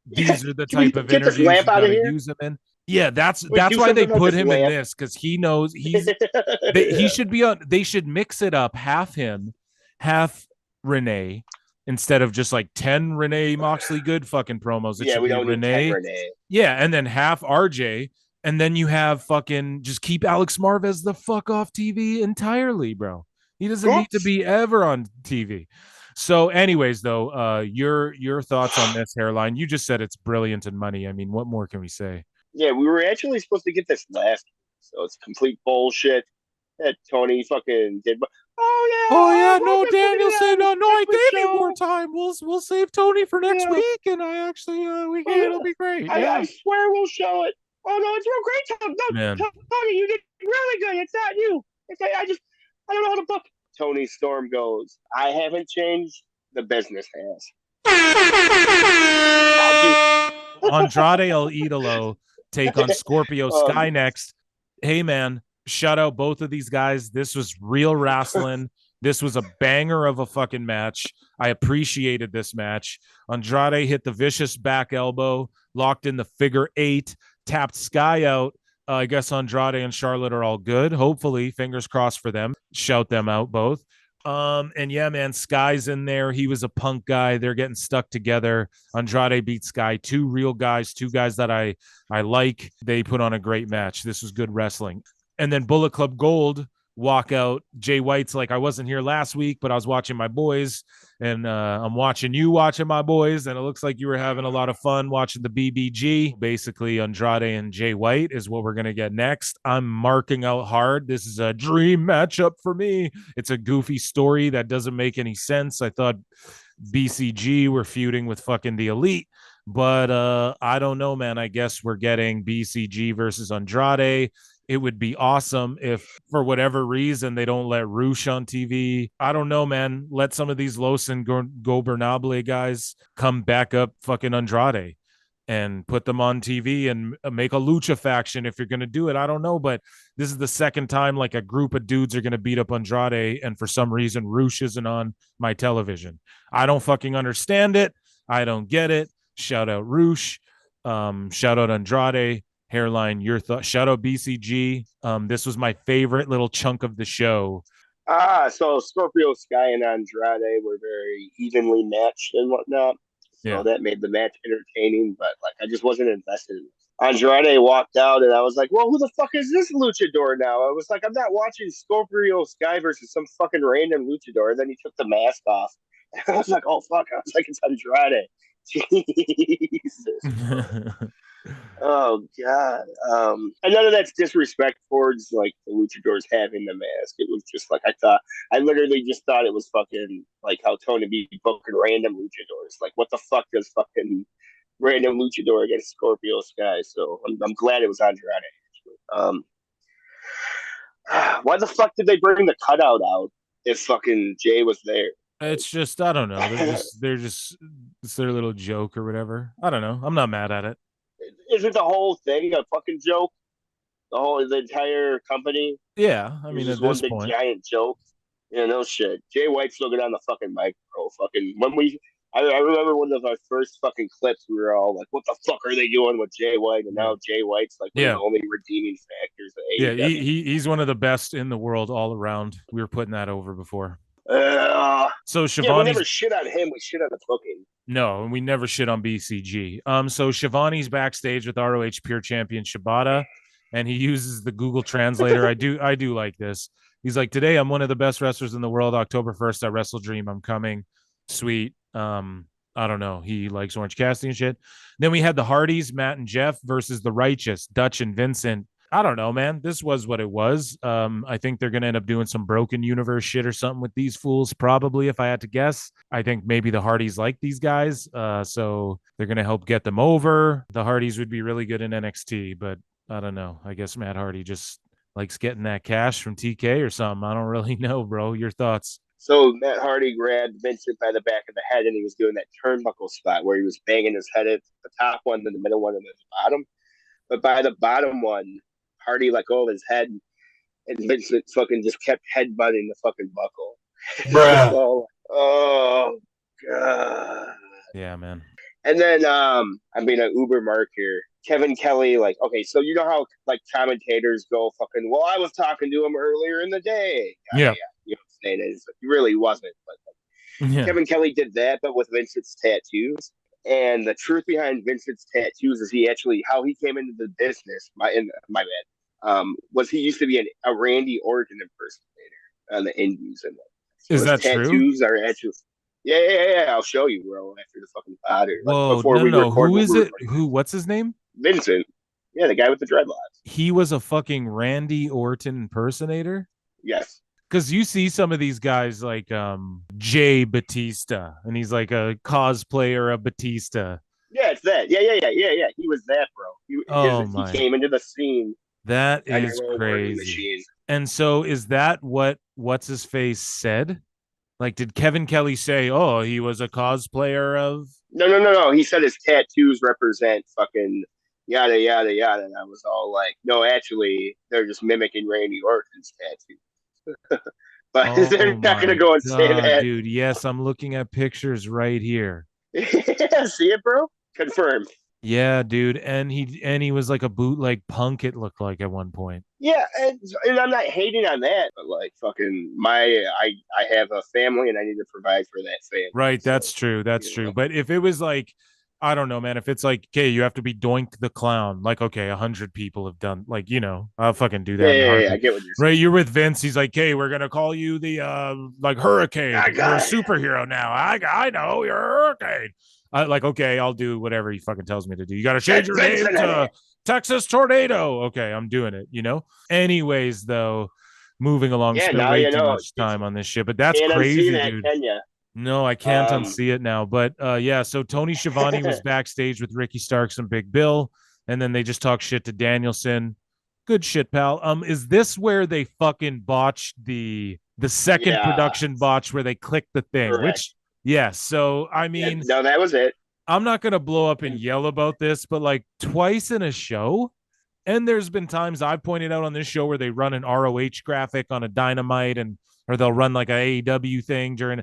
these are the type of interviews you got to use him in. Yeah, that's why they put him in this, because he knows he should be on. They should mix it up, half him, half Renee, instead of just like 10 Renee Moxley good fucking promos. We don't need 10 Renee. Yeah, and then half RJ, and then you have fucking just keep Alex Marvez the fuck off TV entirely, bro. He doesn't need to be ever on TV. So anyways, though, your thoughts on this hairline. You just said it's brilliant and money. I mean, what more can we say? Yeah, we were actually supposed to get this last week, so it's complete bullshit that Tony fucking did. No, Danielson. No, I gave you more time. We'll save Tony for next week, and I actually it'll be great. I swear we'll show it. Oh no, it's real great, Tom. No, man. Tony, you did really good. It's not you. I don't know how to book. Tony Storm goes, I haven't changed, the business has. Andrade El Idolo take on Scorpio Sky next. Hey, man, shout out both of these guys. This was real wrestling. This was a banger of a fucking match. I appreciated this match. Andrade hit the vicious back elbow, locked in the figure 8, tapped Sky out. I guess Andrade and Charlotte are all good. Hopefully, fingers crossed for them. Shout them out both. And yeah, man, Sky's in there. He was a Punk guy. They're getting stuck together. Andrade beat Sky. 2 real guys, 2 guys that I like. They put on a great match. This was good wrestling. And then Bullet Club Gold walk out. Jay White's like, I wasn't here last week, but I was watching my boys, and I'm watching you watching my boys, and it looks like you were having a lot of fun watching the BBG. Basically, Andrade and Jay White is what we're going to get next. I'm marking out hard. This is a dream matchup for me. It's a goofy story that doesn't make any sense. I thought BCG were feuding with fucking the Elite, but I don't know, man. I guess we're getting BCG versus Andrade. It would be awesome if, for whatever reason, they don't let Roosh on TV. I don't know, man. Let some of these Los Ingobernable guys come back up fucking Andrade and put them on TV and make a lucha faction if you're going to do it. I don't know, but this is the second time like a group of dudes are going to beat up Andrade, and for some reason Roosh isn't on my television. I don't fucking understand it. I don't get it. Shout out Roosh. Shout out Andrade. Hairline, your thought. Shout out BCG. This was my favorite little chunk of the show. So Scorpio Sky and Andrade were very evenly matched and whatnot. So that made the match entertaining, but like I just wasn't invested in it. Andrade walked out, and I was like, well, who the fuck is this luchador now? I was like, I'm not watching Scorpio Sky versus some fucking random luchador. And then he took the mask off. And I was like, oh fuck. I was like, it's Andrade. Jesus. Oh god. And none of that's disrespect towards like the luchadors having the mask. It was just like I literally just thought it was fucking like how Tony be booking random luchadors. Like what the fuck does fucking random luchador against Scorpio Sky? So I'm glad it was Andrade. Why the fuck did they bring the cutout out if fucking Jay was there? It's just, I don't know. They're just it's their little joke or whatever. I don't know. I'm not mad at it. Isn't the whole thing a fucking joke? The entire company? Yeah, I mean, at this point, giant joke. Yeah, no shit. Jay White's looking on the fucking mic, bro. Fucking I remember one of our first fucking clips. We were all like, "What the fuck are they doing with Jay White?" And now Jay White's like one of the only redeeming factors. Of AEW. He's one of the best in the world all around. We were putting that over before. So Shivani, we never shit on him. We shit on the booking. No, and we never shit on BCG. So Shivani's backstage with ROH Pure Champion Shibata, and he uses the Google Translator. I do like this. He's like, today I'm one of the best wrestlers in the world. October 1st at Wrestle Dream. I'm coming. Sweet. I don't know. He likes Orange Cassidy and shit. Then we had the Hardys, Matt and Jeff versus the Righteous, Dutch and Vincent. I don't know, man. This was what it was. I think they're gonna end up doing some broken universe shit or something with these fools, probably, if I had to guess. I think maybe the Hardys like these guys, so they're gonna help get them over. The Hardys would be really good in NXT, but I don't know. I guess Matt Hardy just likes getting that cash from TK or something. I don't really know, bro. Your thoughts? So Matt Hardy grabbed Vincent by the back of the head, and he was doing that turnbuckle spot where he was banging his head at the top one, then the middle one, and then the bottom. But by the bottom one, Hardy let go of his head, and Vincent fucking just kept headbutting the fucking buckle. Bruh. So, oh god. Yeah, man. And then I'm being an Uber mark here. Kevin Kelly, like, okay, so you know how like commentators go fucking, well, I was talking to him earlier in the day. Yeah. You know what I'm saying? He really wasn't, but Yeah. Kevin Kelly did that, but with Vincent's tattoos. And the truth behind Vincent's tattoos is how he came into the business. My bad. Was he used to be a Randy Orton impersonator on the Indies, and so Is that tattoos true? are actually. Yeah. I'll show you, bro, after the fucking pod. Whoa, no. Who is it? What's his name? Vincent. Yeah, the guy with the dreadlocks. He was a fucking Randy Orton impersonator? Yes. Because you see some of these guys like Jay Batista, and he's like a cosplayer of Batista. Yeah, it's that. Yeah. He was that, bro. He came into the scene. That is crazy. And so is that what's his face said? Like, did Kevin Kelly say, oh, he was a cosplayer of? No. He said his tattoos represent fucking yada, yada, yada. And I was all like, no, actually, they're just mimicking Randy Orton's tattoos. But they're not going to go and say that. Dude, yes, I'm looking at pictures right here. See it, bro? Confirmed. Yeah, dude. And he was like a bootleg punk, it looked like at one point. Yeah, and I'm not hating on that, but like fucking I have a family and I need to provide for that family. Right, that's true. That's true. But if it was like, I don't know, man. If it's like, okay, you have to be Doink the Clown. Like, okay, 100 people have done, like, I'll fucking do that. Yeah, I get what you're saying. Right, you're with Vince. He's like, hey, we're gonna call you the like Hurricane. You're a superhero now. I know you're a Hurricane. Like, okay, I'll do whatever he fucking tells me to do. You got to change your name to Texas Tornado. Okay, I'm doing it. Anyways, though, moving along. Yeah, spend now way too much time on this shit, but that's crazy, dude. Can ya? No, I can't unsee it now. But yeah, so Tony Schiavone was backstage with Ricky Starks and Big Bill, and then they just talk shit to Danielson. Good shit, pal. Is this where they fucking botched the second production botch where they clicked the thing? Correct. Which, yes. So I mean, no, that was it. I'm not gonna blow up and yell about this, but like twice in a show. And there's been times I've pointed out on this show where they run an ROH graphic on a Dynamite or they'll run like a AEW thing during.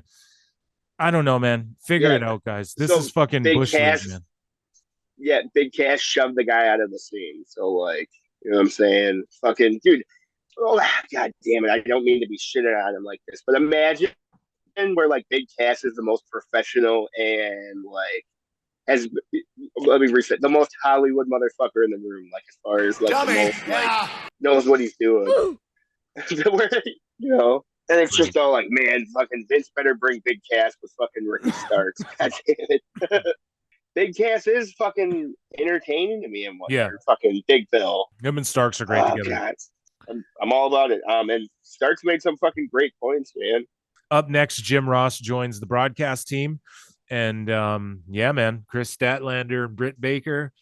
I don't know, man. Figure it out, guys. This is fucking Bush League, man. Yeah, Big Cass shoved the guy out of the scene. So, like, you know what I'm saying? Fucking, dude. Oh, God damn it. I don't mean to be shitting on him like this, but imagine where, like, Big Cass is the most professional and, like, let me reset, the most Hollywood motherfucker in the room, like, as far as, like, Dummy. the most, like, knows what he's doing. And it's just all like, man, fucking Vince better bring Big Cass with fucking Ricky Starks. God damn it. Big Cass is fucking entertaining to me and what fucking Big Bill. Him and Starks are great together. God. I'm all about it. And Starks made some fucking great points, man. Up next, Jim Ross joins the broadcast team. And yeah, man, Kris Statlander and Britt Baker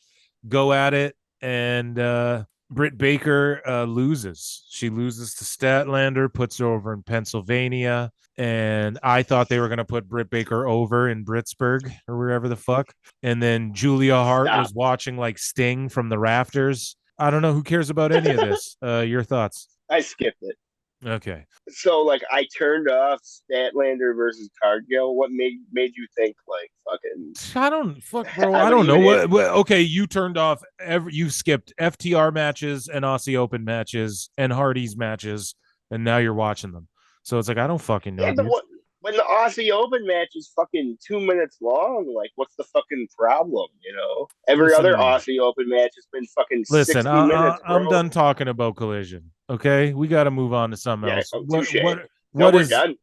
go at it. And Britt Baker loses. She loses to Statlander, puts her over in Pennsylvania. And I thought they were going to put Britt Baker over in Britsburg or wherever the fuck. And then Julia Hart was watching like Sting from the rafters. I don't know. Who cares about any of this? Your thoughts? I skipped it. Okay. So, like, I turned off Statlander versus Cargill. What made you think, like, fucking... Bro. I don't know. What, okay, you turned off... You skipped FTR matches and Aussie Open matches and Hardy's matches, and now you're watching them. So it's like, I don't fucking know. Yeah, but when the Aussie Open match is fucking 2 minutes long, like, what's the fucking problem, Every other Aussie Open match has been fucking 60 minutes, bro. I'm done talking about Collision, okay? We got to move on to something else. We're done.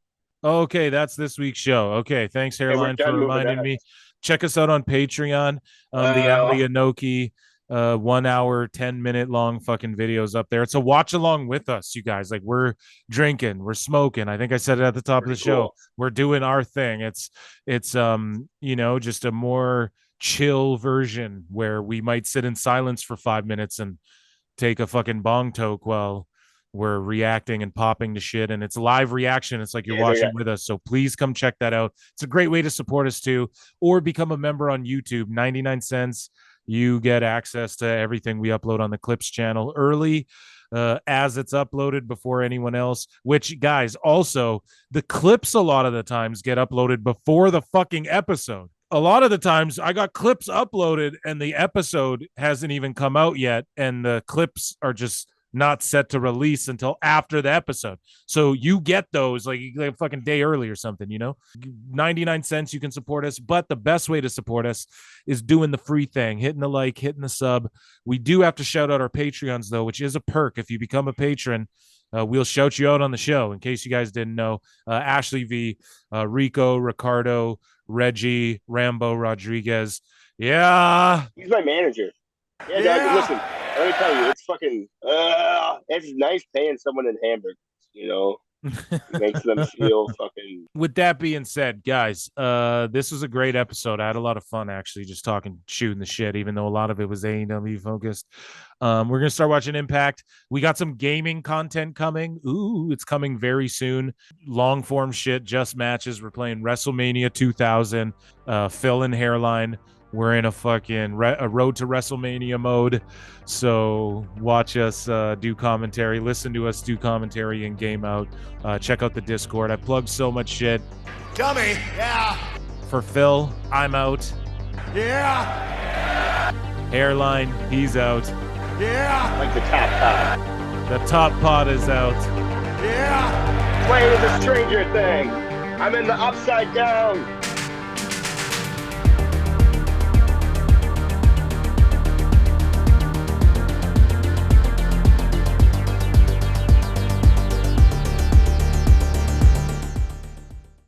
Okay, that's this week's show. Okay, thanks, Hairline, for reminding me. Check us out on Patreon, the Ali Inoki 1 hour, 10-minute long fucking videos up there. It's a watch along with us, you guys. Like, we're drinking, we're smoking. I think I said it at the top of the show. We're doing our thing. It's just a more chill version where we might sit in silence for 5 minutes and take a fucking bong toke while we're reacting and popping to shit, and it's live reaction. It's like you're watching with us. So please come check that out. It's a great way to support us too, or become a member on YouTube. 99 cents. You get access to everything we upload on the Clips channel early, as it's uploaded before anyone else, which, guys, also the clips a lot of the times get uploaded before the fucking episode. A lot of the times I got clips uploaded and the episode hasn't even come out yet, and the clips are just not set to release until after the episode. So you get those like a fucking day early or something, 99 cents, you can support us. But the best way to support us is doing the free thing, hitting the like, hitting the sub. We do have to shout out our Patreons, though, which is a perk. If you become a patron, we'll shout you out on the show. In case you guys didn't know, Ashley V, Rico, Ricardo, Reggie, Rambo, Rodriguez. Yeah. He's my manager. Yeah. Dog, listen, let me tell you, it's fucking, it's nice paying someone in hamburgers, It makes them feel fucking. With that being said, guys, this was a great episode. I had a lot of fun, actually, just shooting the shit, even though a lot of it was AEW focused. We're going to start watching Impact. We got some gaming content coming. Ooh, it's coming very soon. Long form shit, just matches. We're playing WrestleMania 2000, fill in hairline. We're in a fucking a road to WrestleMania mode. So watch us do commentary, listen to us do commentary and game out. Check out the Discord. I plugged so much shit. Dummy, yeah. For Phil, I'm out. Yeah. Hairline, he's out. Yeah. Like the top pot. The top pot is out. Yeah. Playing with the Stranger Thing. I'm in the upside down.